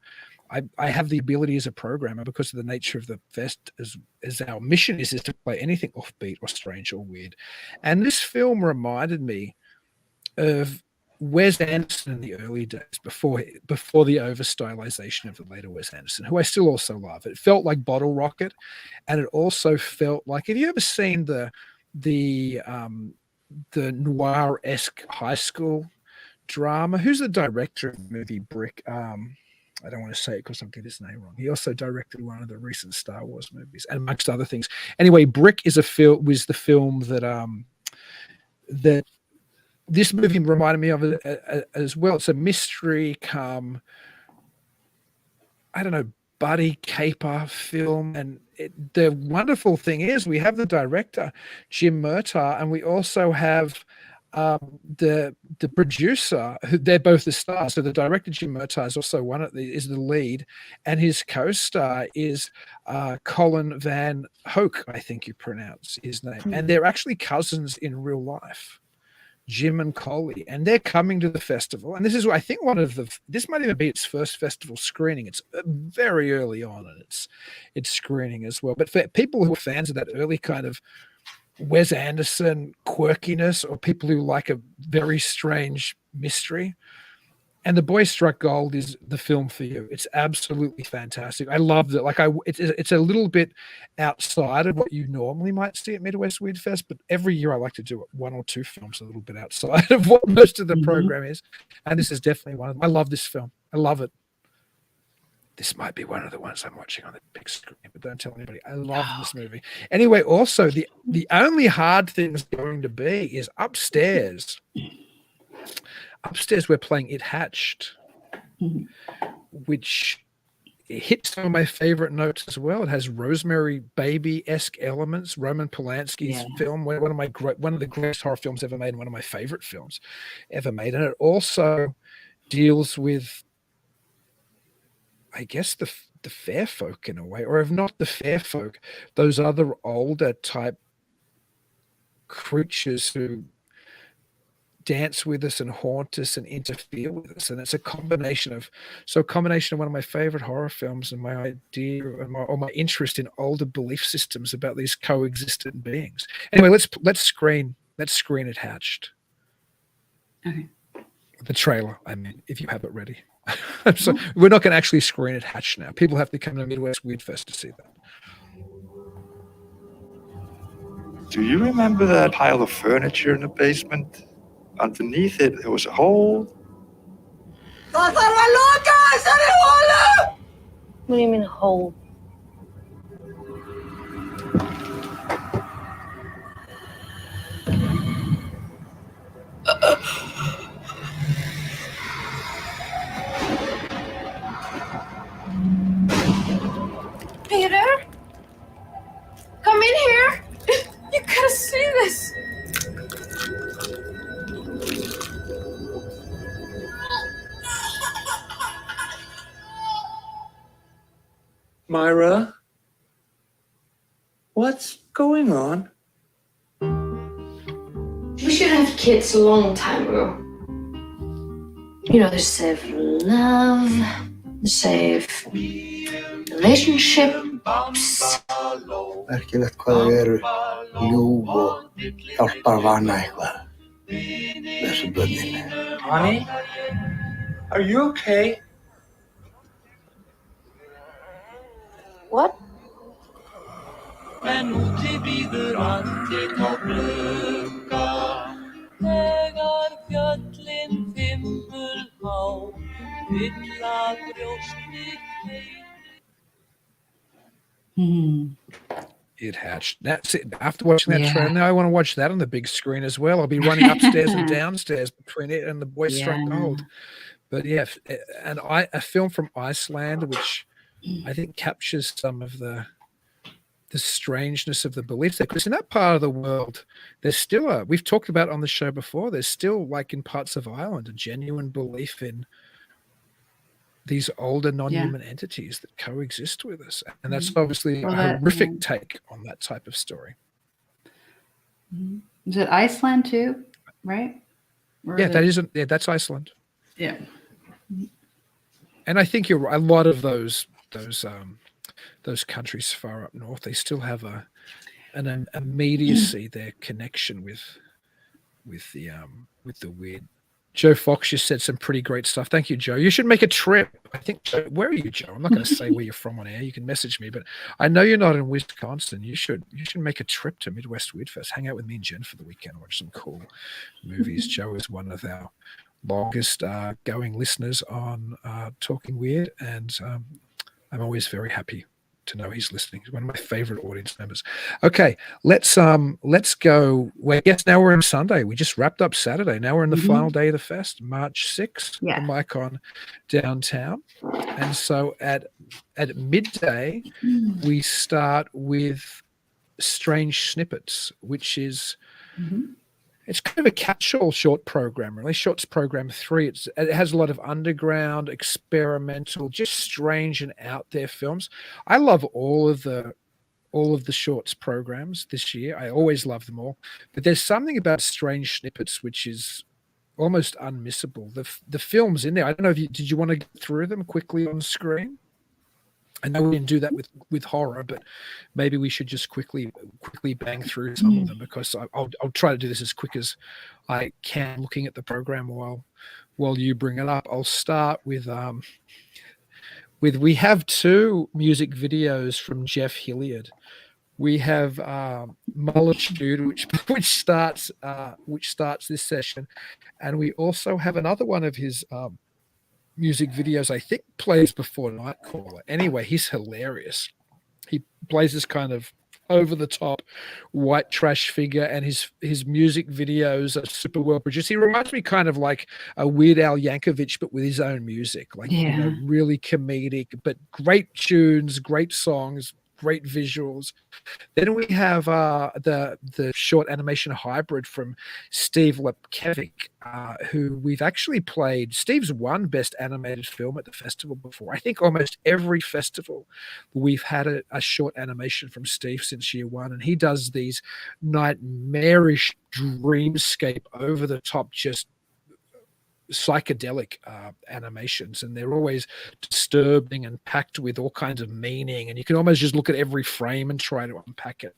I have the ability as a programmer, because of the nature of the fest, as our mission is to play anything offbeat or strange or weird. And this film reminded me of Wes Anderson in the early days, before the over stylization of the later Wes Anderson, who I still also love. It felt like Bottle Rocket, and it also felt like, have you ever seen the noir-esque high school drama? Who's the director of the movie Brick? I don't want to say it because I'll get his name wrong. He also directed one of the recent Star Wars movies, and amongst other things. Anyway, Brick was the film that this movie reminded me of as well. It's a mystery buddy caper film. And the wonderful thing is we have the director, Jim Murtaugh, and we also have the producer, who they're both the stars. So the director, Jim Murtaugh, is also is the lead, and his co-star is Colin Van Hoek, I think you pronounce his name. And they're actually cousins in real life, Jim and Collie, and they're coming to the festival. And this is, I think, this might even be its first festival screening. It's very early on in its screening as well. But for people who are fans of that early kind of Wes Anderson quirkiness, or people who like a very strange mystery, and The Boy Struck Gold is the film for you. It's absolutely fantastic. I loved it. It's a little bit outside of what you normally might see at MidWest WeirdFest, but every year I like to do 1 or 2 films a little bit outside of what most of the program is, and this is definitely one of them. I love this film. I love it. This might be one of the ones I'm watching on the big screen, but don't tell anybody. I love this movie. Anyway, also, the only hard thing is going to be is upstairs. Upstairs, we're playing It Hatched, which hits some of my favorite notes as well. It has Rosemary Baby-esque elements. Roman Polanski's film, one of the greatest horror films ever made, and one of my favorite films ever made. And it also deals with, I guess, the fair folk in a way, or if not the fair folk, those other older type creatures who dance with us and haunt us and interfere with us. And it's a combination of one of my favorite horror films and my idea or my interest in older belief systems about these coexistent beings. Anyway, let's screen It Hatched. Okay. The trailer, I mean, if you have it ready. So we're not going to actually screen It Hatched now. People have to come to MidWest WeirdFest to see that. Do you remember that pile of furniture in the basement? Underneath it, there was a hole. What do you mean hole? Myra? What's going on? We should have kids a long time ago. You know, to save love, to save relationships. Merkilegt hvað þau eru ljúf og hjálpar vana eitthvað. Þessu börnin. Honey? Are you okay? What? En úti bíður andlit á glugga. Þegar fjöllin fimbulhá, fylla brjóst mitt heim. It hatched. That's it. After watching that Yeah. trailer, now I want to watch that on the big screen as well. I'll be running upstairs and downstairs between it and The Boy Struck Yeah. Gold. But yeah, a film from Iceland, which I think captures some of the strangeness of the beliefs there. Because in that part of the world, there's still we've talked about on the show before, there's still, like in parts of Ireland, a genuine belief in these older non-human entities that coexist with us. And that's obviously Well, a that- horrific take on that type of story. Is it Iceland too? Right? Or Yeah, is that it- isn't. Yeah, that's Iceland. Yeah. And I think you're right. A lot of those countries far up north, they still have an immediacy, their connection with the weird. Joe Fox just said some pretty great stuff. Thank you, Joe. You should make a trip. I think. Joe, where are you, Joe? I'm not going to say where you're from on air. You can message me, but I know you're not in Wisconsin. You should make a trip to Midwest WeirdFest. Hang out with me and Jen for the weekend. Watch some cool movies. Joe is one of our longest going listeners on Talking Weird, and I'm always very happy to know he's listening. He's one of my favorite audience members. Okay, let's go. Well, yes, now we're in Sunday. We just wrapped up Saturday. Now we're in the final day of the fest, March 6th, the Micon downtown. And so at midday, we start with Strange Snippets, which is it's kind of a catch-all short program, really. Shorts program 3. It has a lot of underground, experimental, just strange and out there films. I love all of the shorts programs this year. I always love them all. But there's something about Strange Snippets which is almost unmissable. The films in there. I don't know if did you want to get through them quickly on screen? I know we didn't do that with horror, but maybe we should just quickly bang through some of them, because I'll try to do this as quick as I can, looking at the program while you bring it up. I'll start with we have 2 music videos from Jeff Hilliard. We have Multitude, which starts this session, and we also have another one of his music videos, I think, plays before Nightcrawler. Anyway, he's hilarious. He plays this kind of over the top white trash figure, and his music videos are super well produced. He reminds me kind of like a Weird Al Yankovic, but with his own music, like you know, really comedic, but great tunes, great songs, great visuals. Then we have the short animation hybrid from Steve Lepkevic, who we've actually played. Steve's won Best Animated Film at the festival before. I think almost every festival we've had a short animation from Steve since year 1, and he does these nightmarish dreamscape, over the top, just psychedelic animations, and they're always disturbing and packed with all kinds of meaning, and you can almost just look at every frame and try to unpack it.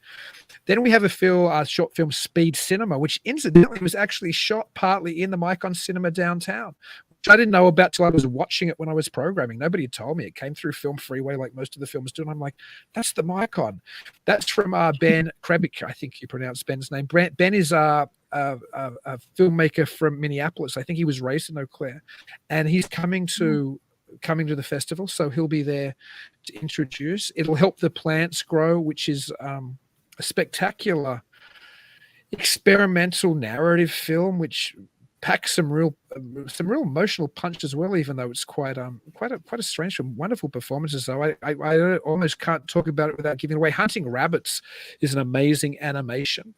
Then we have a short film, Speed Cinema, which incidentally was actually shot partly in the Micon Cinema downtown, which I didn't know about till I was watching it when I was programming. Nobody had told me. It came through Film Freeway like most of the films do, and I'm like, that's the Micon. That's from Ben Krebik, I think you pronounce Ben's name. Ben is a filmmaker from Minneapolis. I think he was raised in Eau Claire, and he's coming to the festival, so he'll be there to introduce. It'll Help the Plants Grow, which is a spectacular experimental narrative film, which packs some real emotional punch as well, even though it's quite a strange film. Wonderful performances, though. I almost can't talk about it without giving away. Hunting Rabbits is an amazing animation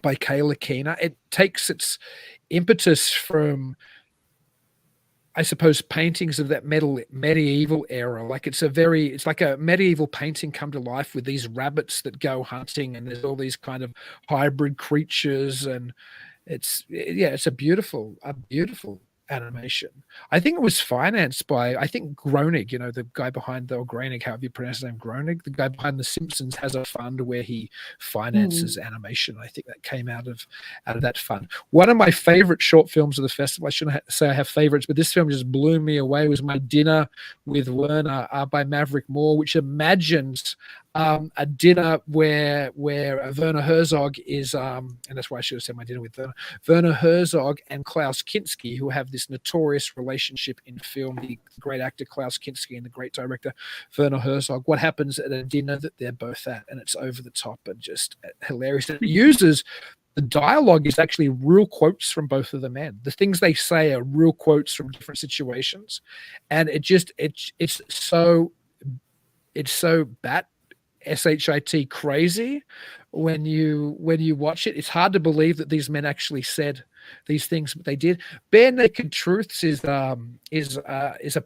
by Kayla Keena. It takes its impetus from, I suppose, paintings of that medieval era. Like it's like a medieval painting come to life with these rabbits that go hunting, and there's all these kind of hybrid creatures, and it's a beautiful animation. I think it was financed by, I think Groening, the guy behind, or Groening, however you pronounce his name, Groening, the guy behind The Simpsons, has a fund where he finances animation. I think that came out of that fund. One of my favorite short films of the festival, I shouldn't say I have favorites, but this film just blew me away, was My Dinner with Werner by Maverick Moore, which imagines a dinner where Werner Herzog is, and that's why I should have said My Dinner with Werner Herzog and Klaus Kinski, who have this notorious relationship in film, the great actor Klaus Kinski and the great director Werner Herzog. What happens at a dinner that they're both at, and it's over the top and just hilarious. And it uses, the dialogue is actually real quotes from both of the men. The things they say are real quotes from different situations, and it's so shit crazy when you watch it. It's hard to believe that these men actually said these things, but they did. Bare Naked Truths is a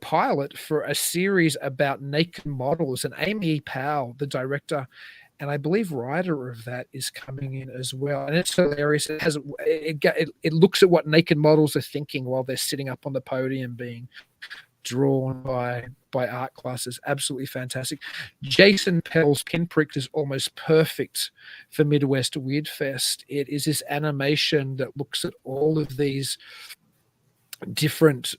pilot for a series about naked models, and Amy Powell, the director and I believe writer of that, is coming in as well, and it's hilarious. It looks at what naked models are thinking while they're sitting up on the podium being drawn by art classes. Absolutely fantastic. Jason Pell's Pinprick is almost perfect for Midwest WeirdFest. It is this animation that looks at all of these different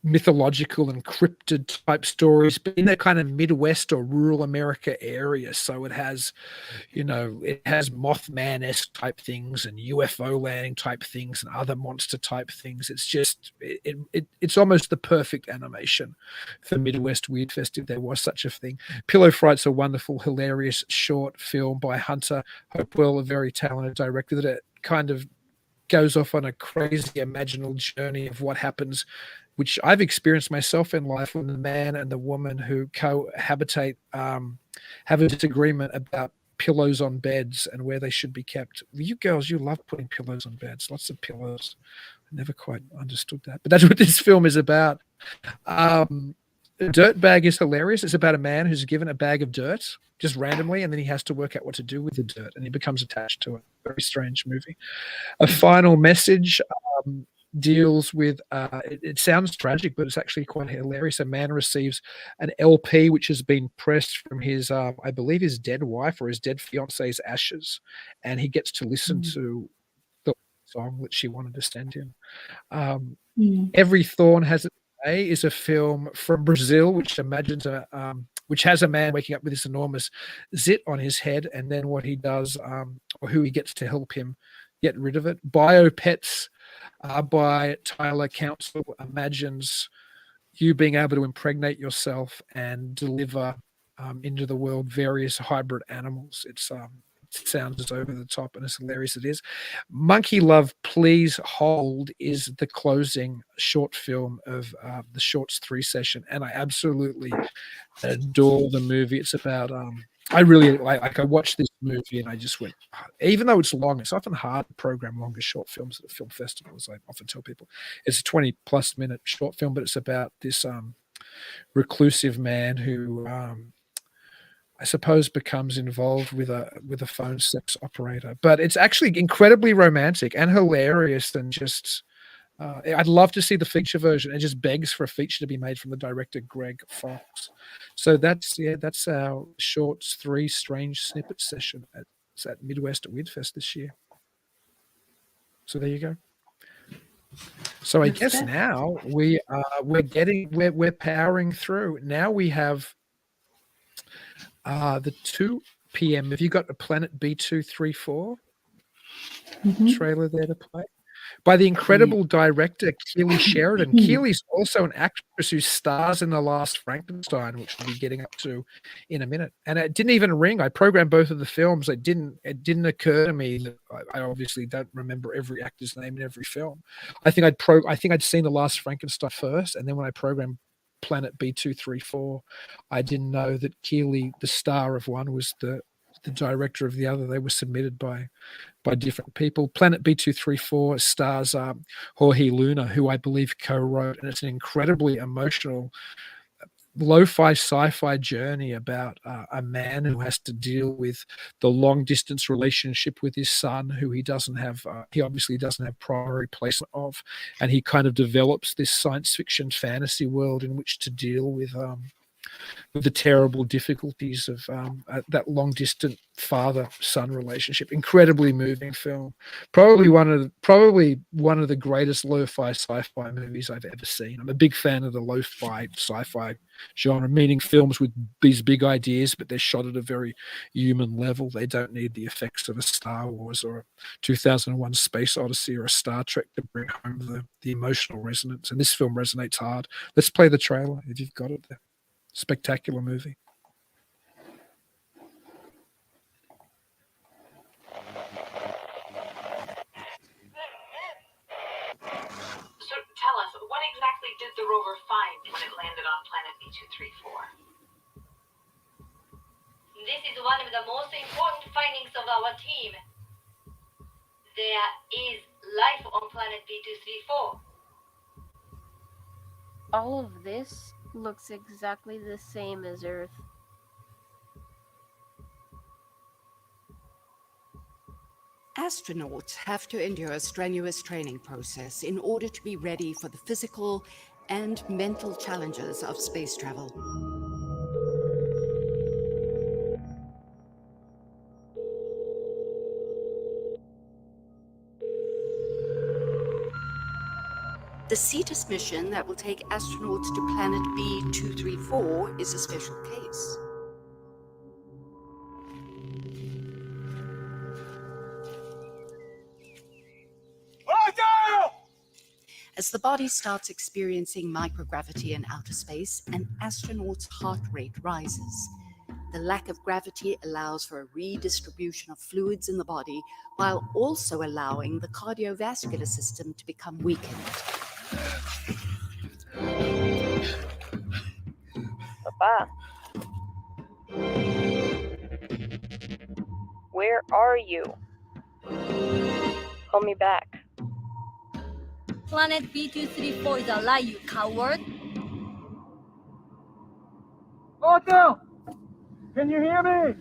mythological and cryptid type stories, but in that kind of Midwest or rural America area. So it has, it has Mothman-esque type things and UFO landing type things and other monster type things. It's just, it's almost the perfect animation for Midwest WeirdFest, if there was such a thing. Pillow Fright's a wonderful, hilarious short film by Hunter Hopewell, a very talented director, that it kind of goes off on a crazy imaginal journey of what happens, which I've experienced myself in life, when the man and the woman who cohabitate have a disagreement about pillows on beds and where they should be kept. You girls, you love putting pillows on beds, lots of pillows. I never quite understood that, but that's what this film is about. Dirt Bag is hilarious. It's about a man who's given a bag of dirt just randomly, and then he has to work out what to do with the dirt, and he becomes attached to it. Very strange movie. A Final Message deals with, it sounds tragic, but it's actually quite hilarious. A man receives an LP which has been pressed from his, I believe his dead wife or his dead fiance's ashes, and he gets to listen to the song that she wanted to send him. Every Thorn Has Its Day is a film from Brazil which imagines which has a man waking up with this enormous zit on his head, and then what he does, or who he gets to help him get rid of it. Biopets by Tyler Council imagines you being able to impregnate yourself and deliver into the world various hybrid animals. It sounds as over the top and as hilarious as it is. Monkey Love, Please Hold is the closing short film of the Shorts 3 session, and I absolutely adore the movie. It's about I really like I watched this movie and I just went, even though it's long, it's often hard to program longer short films at a film festival, as I often tell people. It's a 20+ minute short film, but it's about this reclusive man who I suppose becomes involved with a phone sex operator. But it's actually incredibly romantic and hilarious, and just I'd love to see the feature version. It just begs for a feature to be made from the director Greg Fox. So that's our Shorts 3 Strange Snippets session at Midwest WeirdFest this year. So there you go. So I guess now we're powering through. Now we have the 2 p.m. Have you got a Planet B234 trailer there to play? By the incredible director Keely Sheridan. Keely's also an actress who stars in The Last Frankenstein, which we'll be getting up to in a minute. And it didn't even ring. I programmed both of the films. It didn't occur to me that I obviously don't remember every actor's name in every film. I think I'd seen The Last Frankenstein first, and then when I programmed Planet B234, I didn't know that Keely, the star of one, was the the director of the other. They were submitted by different people. Planet B234 stars Jorge Luna, who I believe co-wrote, and it's an incredibly emotional lo-fi sci-fi journey about a man who has to deal with the long-distance relationship with his son, who he obviously doesn't have primary placement of, and he kind of develops this science fiction fantasy world in which to deal with the terrible difficulties of that long-distance father-son relationship. Incredibly moving film. Probably one of the greatest lo-fi sci-fi movies I've ever seen. I'm a big fan of the lo-fi sci-fi genre, meaning films with these big ideas, but they're shot at a very human level. They don't need the effects of a Star Wars or a 2001 Space Odyssey or a Star Trek to bring home the emotional resonance. And this film resonates hard. Let's play the trailer if you've got it there. Spectacular movie. So tell us, what exactly did the rover find when it landed on planet B234? This is one of the most important findings of our team. There is life on planet B234. All of this looks exactly the same as Earth. Astronauts have to endure a strenuous training process in order to be ready for the physical and mental challenges of space travel. The Cetus mission that will take astronauts to planet B234 is a special case. As the body starts experiencing microgravity in outer space, an astronaut's heart rate rises. The lack of gravity allows for a redistribution of fluids in the body, while also allowing the cardiovascular system to become weakened. Papa. Where are you? Call me back. Planet B234 is a lie, you coward. Otto! Can you hear me?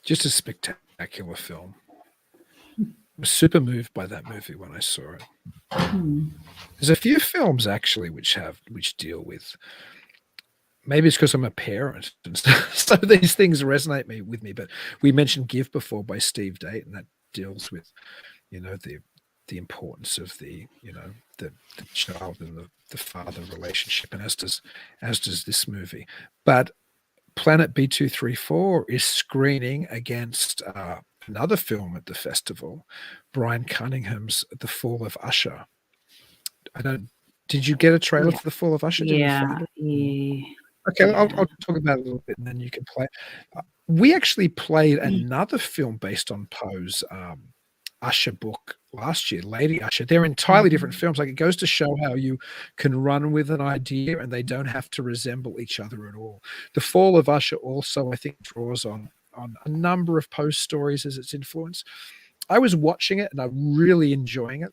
Just a spectacular film. I was super moved by that movie when I saw it. There's a few films actually which deal with, maybe it's because I'm a parent and so these things resonate with me. But we mentioned Give before by Steve Dayton, that deals with, the importance of the child and the father relationship, and as does this movie. But Planet B234 is screening against another film at the festival, Brian Cunningham's The Fall of Usher. Did you get a trailer for The Fall of Usher? Yeah. Okay, I'll talk about it a little bit and then you can play. We actually played another film based on Poe's Usher book last year, Lady Usher. They're entirely different films. Like, it goes to show how you can run with an idea and they don't have to resemble each other at all. The Fall of Usher also, I think, draws on a number of Poe's stories as its influence. I was watching it and I'm really enjoying it,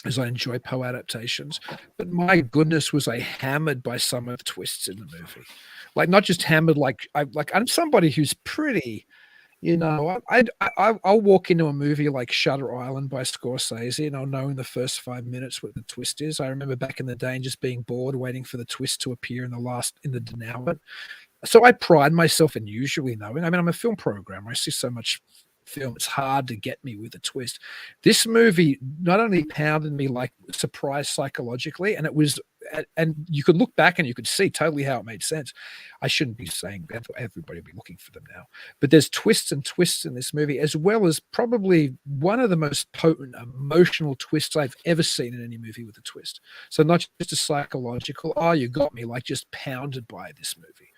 as I enjoy Poe adaptations. But my goodness, was I hammered by some of the twists in the movie. Like, not just hammered, I'm somebody who's pretty, I'll walk into a movie like Shutter Island by Scorsese and I'll know in the first 5 minutes what the twist is. I remember back in the day and just being bored waiting for the twist to appear in the denouement. So I pride myself in usually knowing. I mean, I'm a film programmer. I see so much film, it's hard to get me with a twist. This movie not only pounded me like surprise psychologically, and you could look back and you could see totally how it made sense. I shouldn't be saying that, everybody will be looking for them now, but there's twists and twists in this movie, as well as probably one of the most potent emotional twists I've ever seen in any movie with a twist. So not just a psychological, oh, you got me, like just pounded by this movie.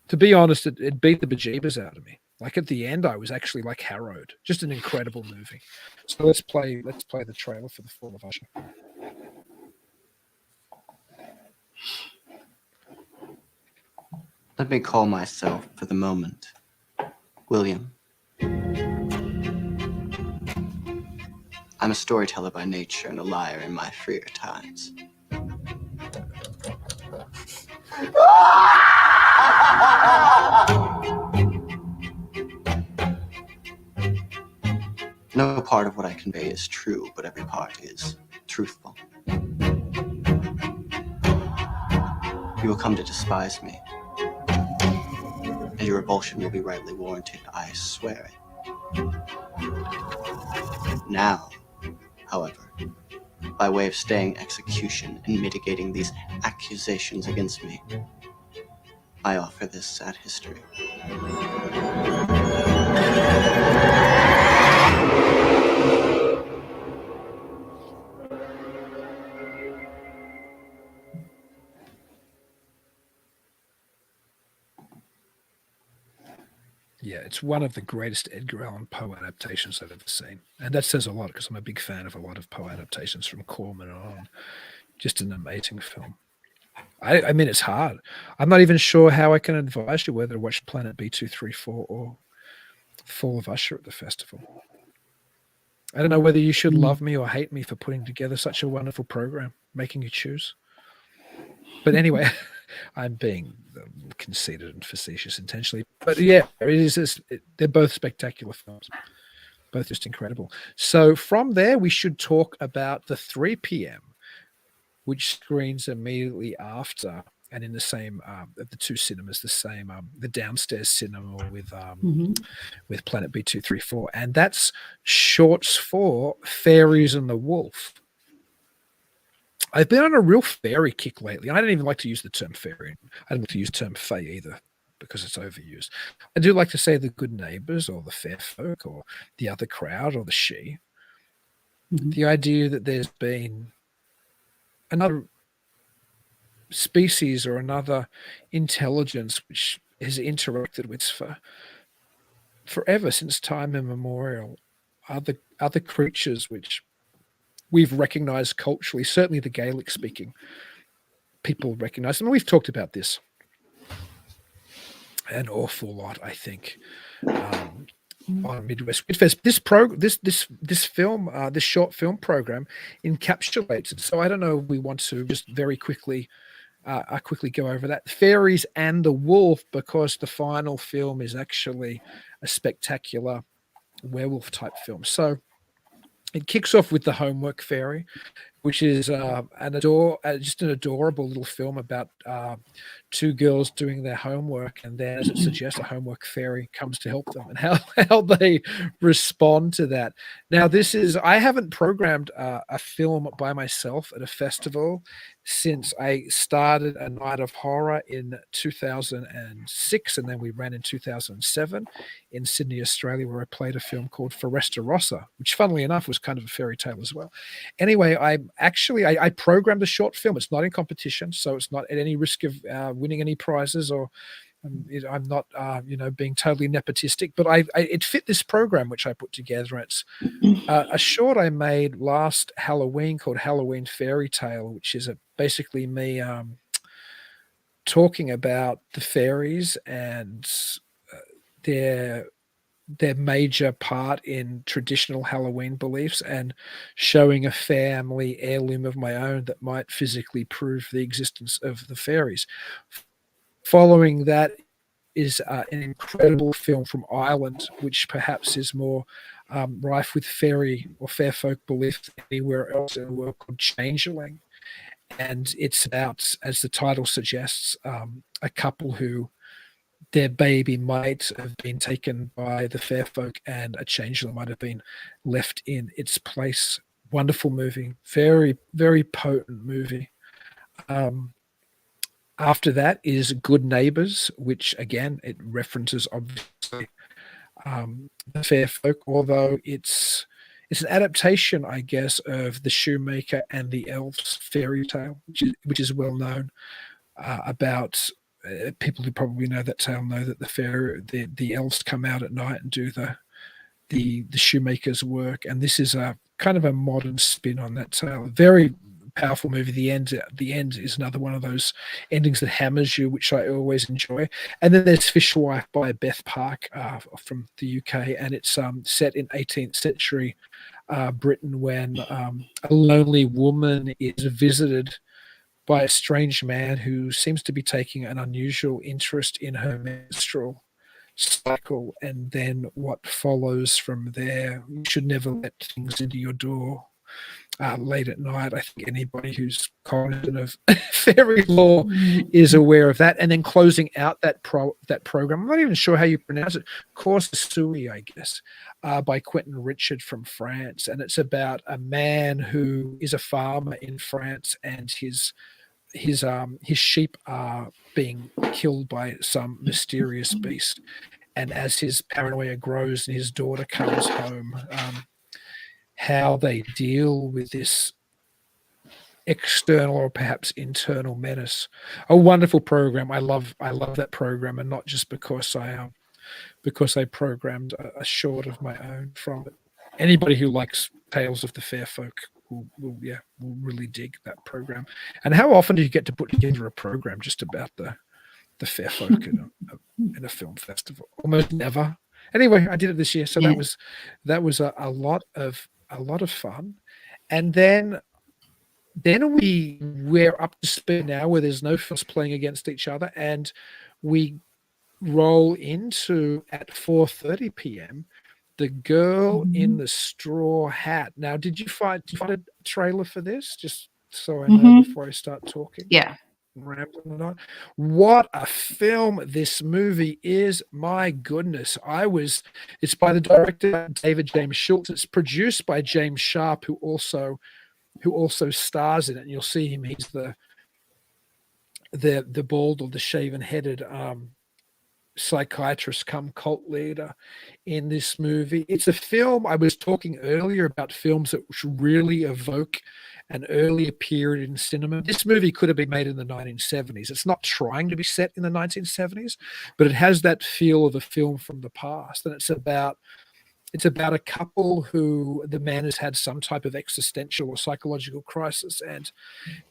To be honest, it beat the bejeebers out of me. Like at the end, I was actually like harrowed. Just an incredible movie. So let's play the trailer for The Fall of Usher. Let me call myself, for the moment, William. I'm a storyteller by nature and a liar in my freer times. No part of what I convey is true, but every part is truthful. You will come to despise me, and your revulsion will be rightly warranted, I swear it. Now, however, by way of staying execution and mitigating these accusations against me, I offer this sad history. Yeah, it's one of the greatest Edgar Allan Poe adaptations I've ever seen. And that says a lot because I'm a big fan of a lot of Poe adaptations from Corman on. Just an amazing film. I mean, it's hard. I'm not even sure how I can advise you whether to watch Planet B234 or Fall of Usher at the festival. I don't know whether you should love me or hate me for putting together such a wonderful program, making you choose. But anyway, I'm being conceited and facetious intentionally. But yeah, they're both spectacular films. Both just incredible. So from there, we should talk about the 3 p.m., which screens immediately after and in the same the two cinemas, the same the downstairs cinema with Planet B234, and that's shorts for Fairies and the Wolf. I've been on a real fairy kick lately. I don't even like to use the term fairy. I don't like to use the term fae either because it's overused. I do like to say the good neighbors or the fair folk or the other crowd or the she. The idea that there's been another species or another intelligence which has interacted with for forever, since time immemorial, other creatures which we've recognized culturally, certainly the Gaelic speaking people recognize them. And we've talked about this an awful lot, I think, on MidWest WeirdFest. This film, this short film program encapsulates it. So I don't know if we want to just very quickly go over that. Fairies and the Wolf, because the final film is actually a spectacular werewolf type film. So it kicks off with The Homework Fairy, which is just an adorable little film about two girls doing their homework, and then, as it suggests, a homework fairy comes to help them, and how they respond to that. Now, I haven't programmed a film by myself at a festival since I started A Night of Horror in 2006, and then we ran in 2007 in Sydney, Australia, where I played a film called Foresta Rossa, which, funnily enough, was kind of a fairy tale as well. Anyway, I programmed a short film. It's not in competition, so it's not at any risk of winning any prizes, or I'm not being totally nepotistic, but it fit this program which I put together. It's a short I made last Halloween called Halloween Fairy Tale, which is basically me talking about the fairies and their major part in traditional Halloween beliefs, and showing a family heirloom of my own that might physically prove the existence of the fairies. Following that is an incredible film from Ireland, which perhaps is more rife with fairy or fair folk belief than anywhere else in the world, called Changeling. And it's about, as the title suggests, a couple who their baby might have been taken by the fair folk and a changeling might have been left in its place. Wonderful movie, very, very potent movie. After that is Good Neighbors, which again, it references obviously the fair folk, although it's an adaptation, I guess, of the Shoemaker and the Elves fairy tale, which is well known, about people who probably know that tale know that the elves come out at night and do the shoemaker's work, and this is a kind of a modern spin on that tale. Very powerful movie. The end is another one of those endings that hammers you, which I always enjoy. And then there's Fishwife by Beth Park from the UK, and it's set in 18th century Britain when a lonely woman is visited by a strange man who seems to be taking an unusual interest in her menstrual cycle, and then what follows from there. You should never let things into your door late at night. I think anybody who's cognizant of fairy lore is aware of that. And then closing out that program, I'm not even sure how you pronounce it, Course Sui, I guess, by Quentin Richard from France. And it's about a man who is a farmer in France, and his sheep are being killed by some mysterious beast. And as his paranoia grows and his daughter comes home, how they deal with this external or perhaps internal menace. A wonderful program. I love that program, and not just because I programmed a short of my own from it. Anybody who likes Tales of the Fair Folk will really dig that program. And how often do you get to put together a program just about the fair folk in a film festival? Almost never. Anyway, I did it this year, so that was a lot of fun. And then we're up to speed now, where there's no films playing against each other, and we roll into at 4:30 p.m. The Girl in the Straw Hat. Now, did you find a trailer for this? Just so I know before I start talking. Yeah. Rambling on. What a film this movie is. My goodness. It's by the director David James Schultz. It's produced by James Sharp, who also stars in it. And you'll see him. He's the bald or the shaven-headed psychiatrist come cult leader in this movie. It's a film. I was talking earlier about films that really evoke an earlier period in cinema. This movie could have been made in the 1970s. It's not trying to be set in the 1970s, but it has that feel of a film from the past. And it's about a couple who the man has had some type of existential or psychological crisis, and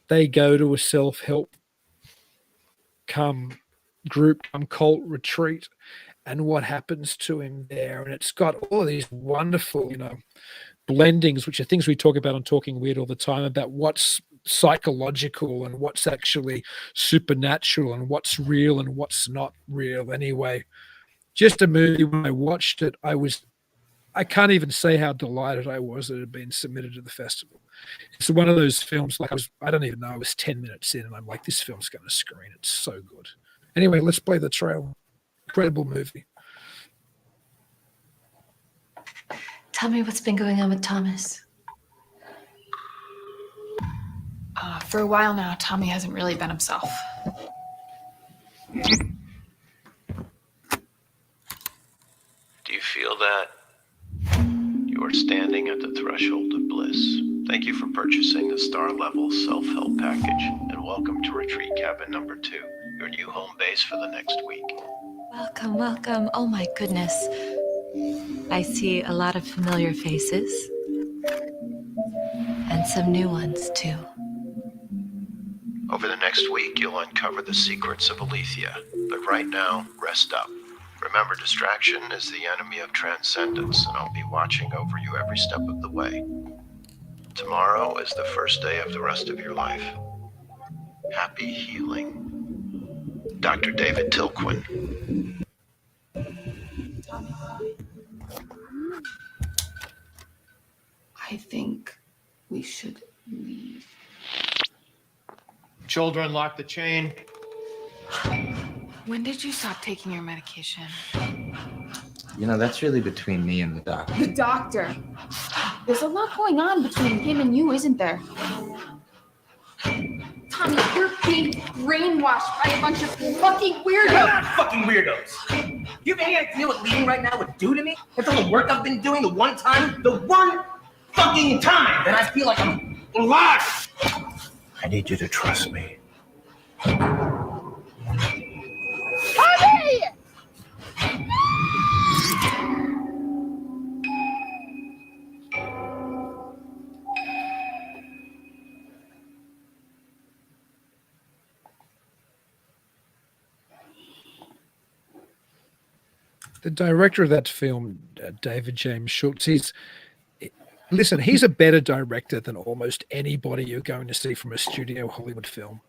they go to a self-help cult retreat, and what happens to him there. And it's got all of these wonderful, blendings, which are things we talk about on Talking Weird all the time, about what's psychological and what's actually supernatural and what's real and what's not real. Anyway, just a movie. When I watched it, I can't even say how delighted I was that it had been submitted to the festival. It's one of those films, I don't even know, I was 10 minutes in and I'm like, this film's going to screen. It's so good. Anyway, let's play the trailer. Incredible movie. Tell me what's been going on with Thomas. For a while now, Tommy hasn't really been himself. Do you feel that? You are standing at the threshold of bliss. Thank you for purchasing the Star Level Self-Help Package, and welcome to Retreat Cabin number 2, your new home base for the next week. Welcome. Oh my goodness. I see a lot of familiar faces. And some new ones, too. Over the next week, you'll uncover the secrets of Aletheia. But right now, rest up. Remember, distraction is the enemy of transcendence, and I'll be watching over you every step of the way. Tomorrow is the first day of the rest of your life. Happy healing. Dr. David Tilquin. I think we should leave. Children, lock the chain. When did you stop taking your medication? That's really between me and the doctor. The doctor. There's a lot going on between him and you, isn't there? Tommy, you're being brainwashed by a bunch of fucking weirdos. You're not fucking weirdos. You have any idea what leaving right now would do to me? After all the work I've been doing, the one fucking time that I feel like I'm alive. I need you to trust me. The director of that film, David James Schultz, he's a better director than almost anybody you're going to see from a studio Hollywood film.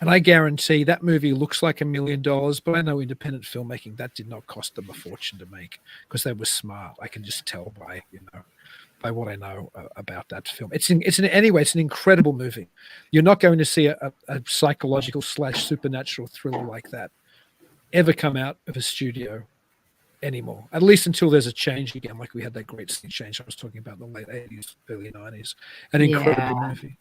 And I guarantee that movie looks like $1 million, but I know independent filmmaking, that did not cost them a fortune to make because they were smart. I can just tell by what I know about that film. It's an incredible movie. You're not going to see a psychological / supernatural thriller like that ever come out of a studio anymore, at least until there's a change again, like we had that great scene change I was talking about in the late 80s, early 90s. An incredible movie.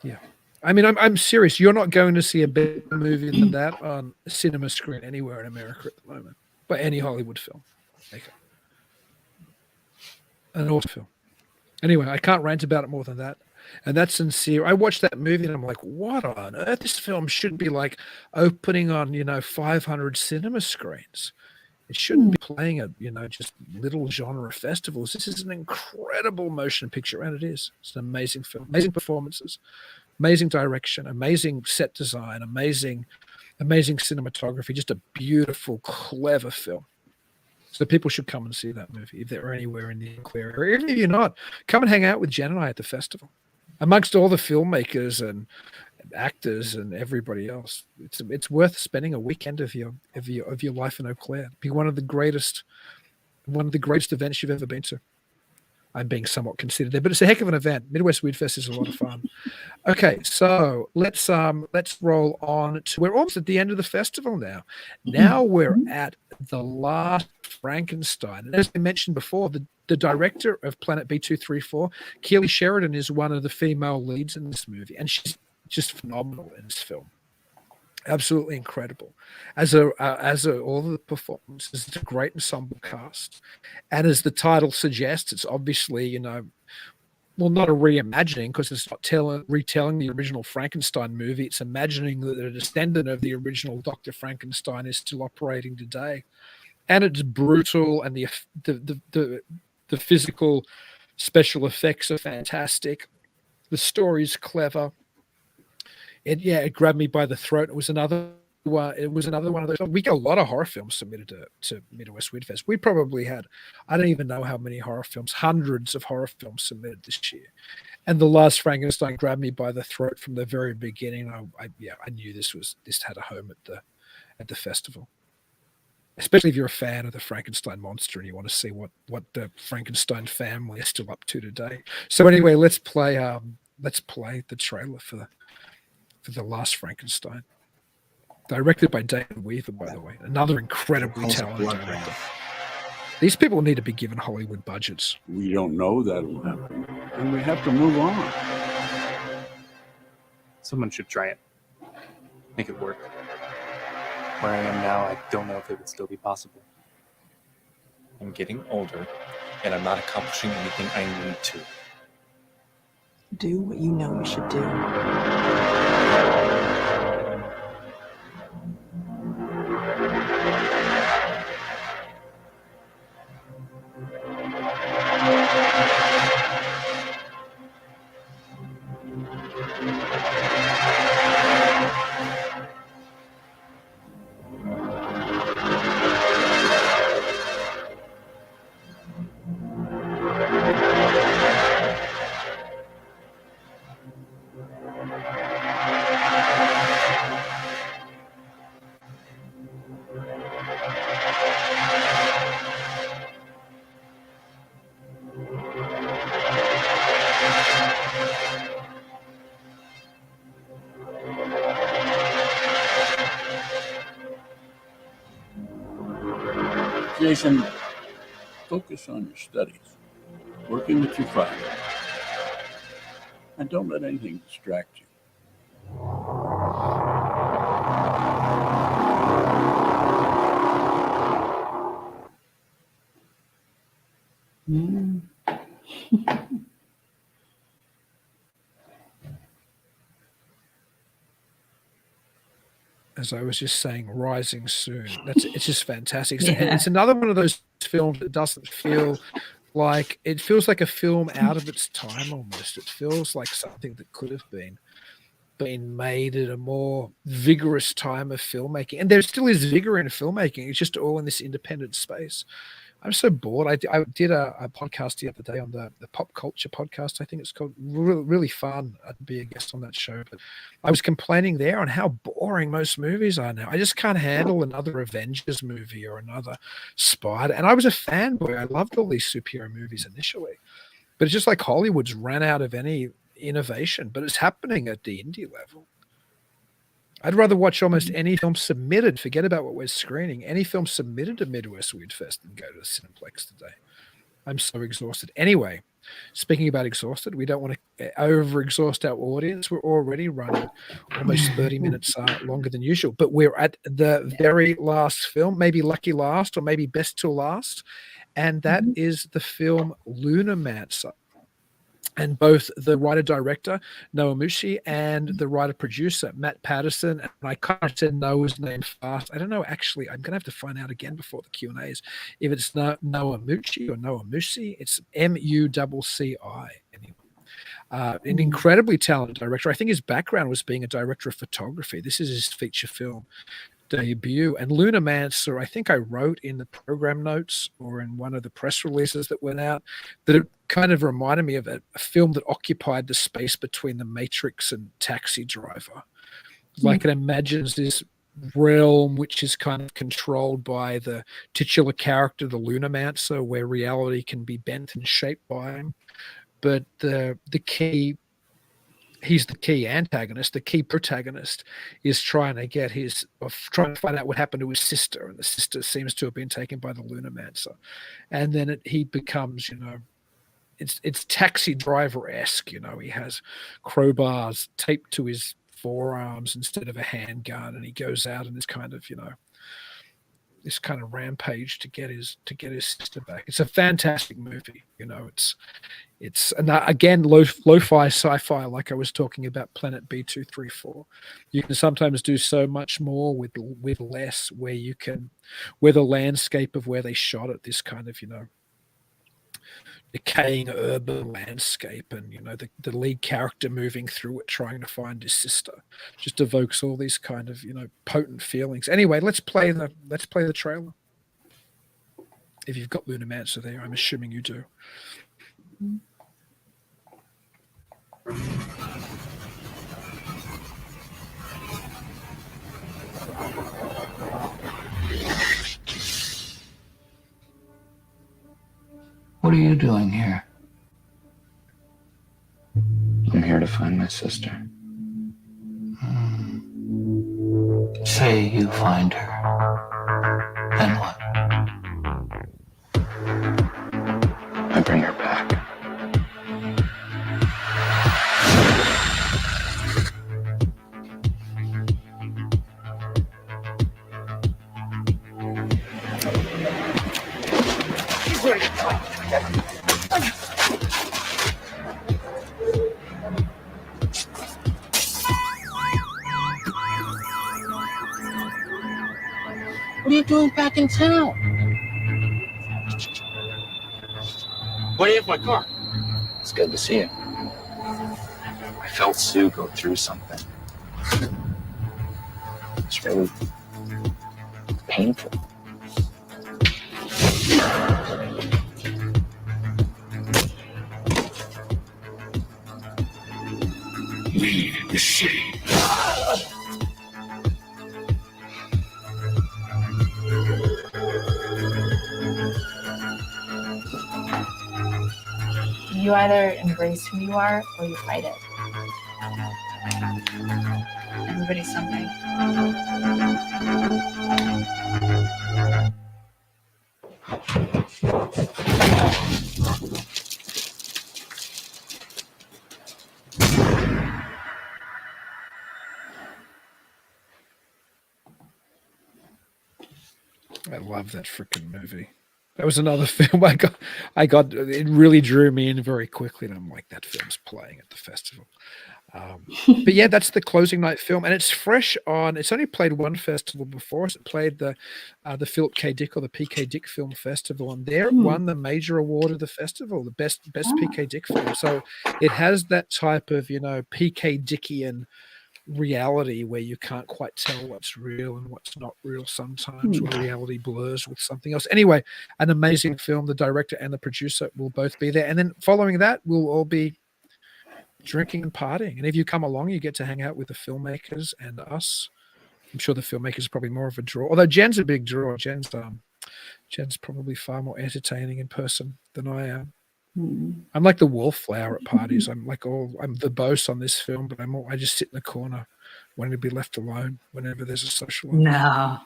Yeah. I mean, I'm serious. You're not going to see a better movie than that on a cinema screen anywhere in America at the moment by any Hollywood film maker. An awesome film. Anyway, I can't rant about it more than that. And that's sincere. I watched that movie and I'm like, what on earth? This film should be like opening on, 500 cinema screens. It shouldn't be playing at, just little genre festivals. This is an incredible motion picture, and it is. It's an amazing film. Amazing performances, amazing direction, amazing set design, amazing cinematography, just a beautiful, clever film. So people should come and see that movie if they're anywhere in the Eau Claire area. Even if you're not, come and hang out with Jen and I at the festival. Amongst all the filmmakers and actors and everybody else, it's worth spending a weekend of your life in Eau Claire. Be one of the greatest events you've ever been to. I'm being somewhat considered there, but it's a heck of an event. MidWest WeirdFest is a lot of fun. Okay, so let's roll on to, we're almost at the end of the festival now. Now we're at the last Frankenstein. And as I mentioned before, the director of Planet B234, Keely Sheridan, is one of the female leads in this movie, and she's just phenomenal in this film. Absolutely incredible. As all the performances, it's a great ensemble cast. And as the title suggests, it's obviously, not a reimagining, because it's not retelling the original Frankenstein movie. It's imagining that a descendant of the original Dr. Frankenstein is still operating today. And it's brutal, and the physical special effects are fantastic. The story's clever. It grabbed me by the throat. It was another one of those. We get a lot of horror films submitted to MidWest WeirdFest. We probably had, I don't even know how many horror films, hundreds of horror films submitted this year. And The Last Frankenstein grabbed me by the throat from the very beginning. I knew this had a home at the festival. Especially if you're a fan of the Frankenstein monster and you want to see what the Frankenstein family is still up to today. So anyway, let's play the trailer for The Last Frankenstein, directed by David Weaver, by the way, another incredibly talented director. These people need to be given Hollywood budgets. We don't know that'll happen, and we have to move on. Someone should try it. Make it work. Where I am now, I don't know if it would still be possible. I'm getting older, and I'm not accomplishing anything I need to. Do what you know you should do. Jason, focus on your studies, working with your father, and don't let anything distract you. As I was just saying, rising soon. It's just fantastic. It's another one of those films that doesn't feel like, it feels like a film out of its time almost. It feels like something that could have been. been made at a more vigorous time of filmmaking. And there still is vigor in filmmaking. It's just all in this independent space. I'm so bored. I did a podcast the other day on the pop culture podcast. I think it's called. Really fun. I'd be a guest on that show. But I was complaining there on how boring most movies are now. I just can't handle another Avengers movie or another Spider. And I was a fanboy. I loved all these superhero movies initially. But it's just like Hollywood's ran out of any innovation. But it's happening at the indie level. I'd rather watch almost any film submitted, forget about what we're screening, any film submitted to MidWest WeirdFest than go to the Cineplex today. I'm so exhausted. Anyway, speaking about exhausted, we don't want to over-exhaust our audience. We're already running almost 30 minutes longer than usual, but we're at the very last film, maybe lucky last or maybe best till last, and that is the film Lunamancer. And both the writer-director, Noah Mushi, and the writer-producer, Matt Patterson, and I kind of said Noah's name fast. I don't know, actually. I'm going to have to find out again before the Q&As if it's Noah Mushi or Noah Musi. It's M-U-C-C-I. Anyway. An incredibly talented director. I think his background was being a director of photography. This is his feature film debut. And Lunamancer, I think I wrote in the program notes or in one of the press releases that went out that it kind of reminded me of a film that occupied the space between The Matrix and Taxi Driver. Like it imagines this realm which is kind of controlled by the titular character, the Lunamancer, where reality can be bent and shaped by him. But he's the key antagonist. The key protagonist is trying to find out what happened to his sister, and the sister seems to have been taken by the Lunamancer. And then he becomes, it's Taxi Driver-esque. He has crowbars taped to his forearms instead of a handgun, and he goes out in this kind of, this kind of rampage to get his sister back. It's a fantastic movie. It's and again lo-fi sci-fi, like I was talking about Planet B234. You can sometimes do so much more with less, where the landscape of where they shot it, this kind of decaying urban landscape, and the lead character moving through it trying to find his sister just evokes all these kind of potent feelings. Anyway, let's play the trailer. If you've got Lunamancer there, I'm assuming you do. What are you doing here? I'm here to find my sister. Say you find her. Then what? I bring her back. What are you doing back in town? Why do you have my car? It's good to see you. I felt Sue go through something. It's really painful. Leave the city. You either embrace who you are or you fight it. Everybody's something. I love that freaking movie. That was another film I got. It really drew me in very quickly, and I'm like, that film's playing at the festival. But yeah, that's the closing night film, and it's fresh on. It's only played one festival before us. It played the Philip K. Dick or the PK Dick Film Festival, and there it won the major award of the festival, the best PK Dick film. So it has that type of PK Dickian reality where you can't quite tell what's real and what's not real sometimes, where reality blurs with something else. Anyway, an amazing film. The director and the producer will both be there. And then following that, we'll all be drinking and partying. And if you come along, you get to hang out with the filmmakers and us. I'm sure the filmmakers are probably more of a draw, although Jen's a big draw. Jen's probably far more entertaining in person than I am. I'm like the wallflower at parties. I'm verbose on this film, but I just sit in the corner wanting to be left alone whenever there's a social event. No.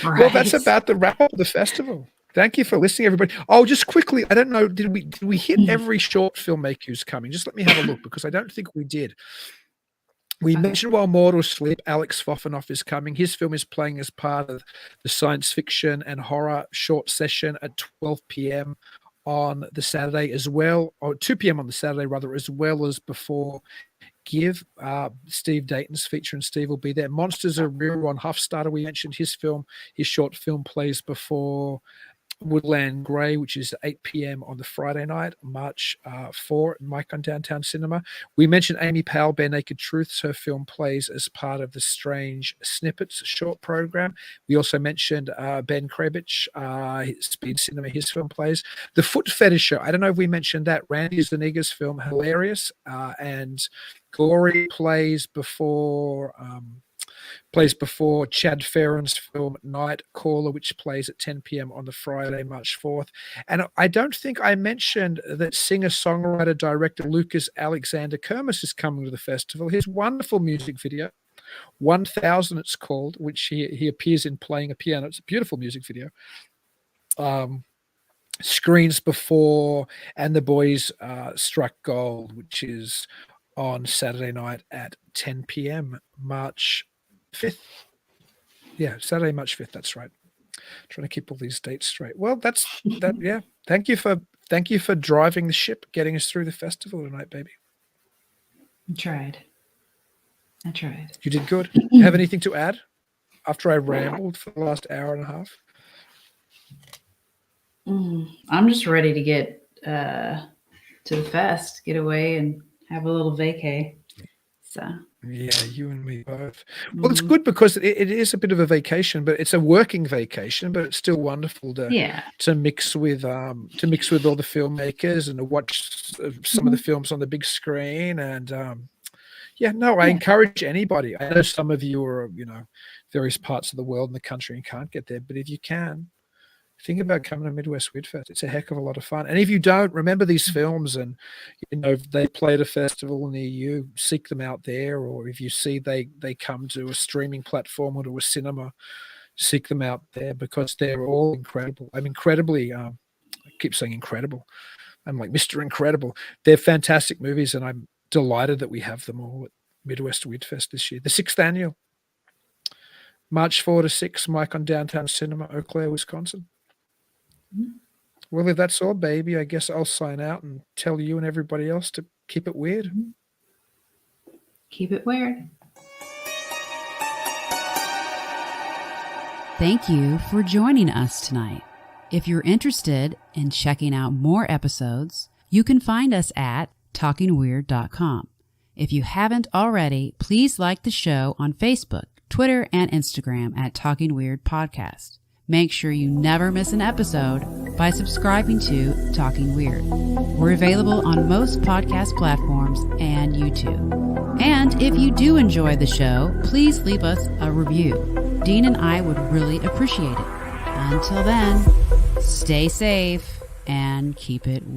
Well, that's about the wrap up of the festival. Thank you for listening, everybody. Oh, just quickly, I don't know, did we hit every short filmmaker who's coming? Just let me have a look, because I don't think we did. We mentioned While Mortals Sleep, Alex Fofanoff is coming. His film is playing as part of the science fiction and horror short session at 12 p.m. on the Saturday as well, or 2 p.m. on the Saturday rather, as well as Before Give. Steve Dayton's feature, and Steve will be there. Monsters Are Real on Huffstarter. We mentioned his short film plays before Woodland Grey, which is 8 p.m. on the Friday night, March 4 at Micon Downtown Cinema. We mentioned Amy Powell, Bare Naked Truths. Her film plays as part of the Strange Snippets short program. We also mentioned Ben Krebich, Speed Cinema, his film plays. The Foot Fetish Show, I don't know if we mentioned that. Randy Zuniga's film, Hilarious, and Glory plays before Chad Farron's film Nightcaller, which plays at 10 p.m. on the Friday, March 4th. And I don't think I mentioned that singer-songwriter, director Lucas Alexander Kermis is coming to the festival. His wonderful music video, 1000 it's called, which he appears in playing a piano. It's a beautiful music video. Screens before And the Boys Struck Gold, which is on Saturday night at 10 p.m. March 5th. Yeah, Saturday, March 5th. That's right. Trying to keep all these dates straight. Well, that's that. Yeah. Thank you for driving the ship, getting us through the festival tonight, baby. I tried. You did good. Have anything to add after I rambled for the last hour and a half? I'm just ready to get to the fest, get away and have a little vacay. So yeah, you and me both. Well, it's good because it is a bit of a vacation, but it's a working vacation, but it's still wonderful to mix with all the filmmakers and to watch some of the films on the big screen. And I encourage anybody. I know some of you are, various parts of the world and the country and can't get there, but if you can, think about coming to MidWest WeirdFest. It's a heck of a lot of fun. And if you don't, remember these films, and if they play at a festival near you, seek them out there. Or if you see they come to a streaming platform or to a cinema, seek them out there, because they're all incredible. I'm incredibly, I keep saying incredible. I'm like Mr. Incredible. They're fantastic movies, and I'm delighted that we have them all at MidWest WeirdFest this year. The 6th annual, March 4 to 6, Micon Downtown Cinema, Eau Claire, Wisconsin. Well, if that's all, baby, I guess I'll sign out and tell you and everybody else to keep it weird. Keep it weird. Thank you for joining us tonight. If you're interested in checking out more episodes, you can find us at talkingweird.com. If you haven't already, please like the show on Facebook, Twitter, and Instagram at Talking Weird Podcast. Make sure you never miss an episode by subscribing to Talking Weird. We're available on most podcast platforms and YouTube. And if you do enjoy the show, please leave us a review. Dean and I would really appreciate it. Until then, stay safe and keep it weird.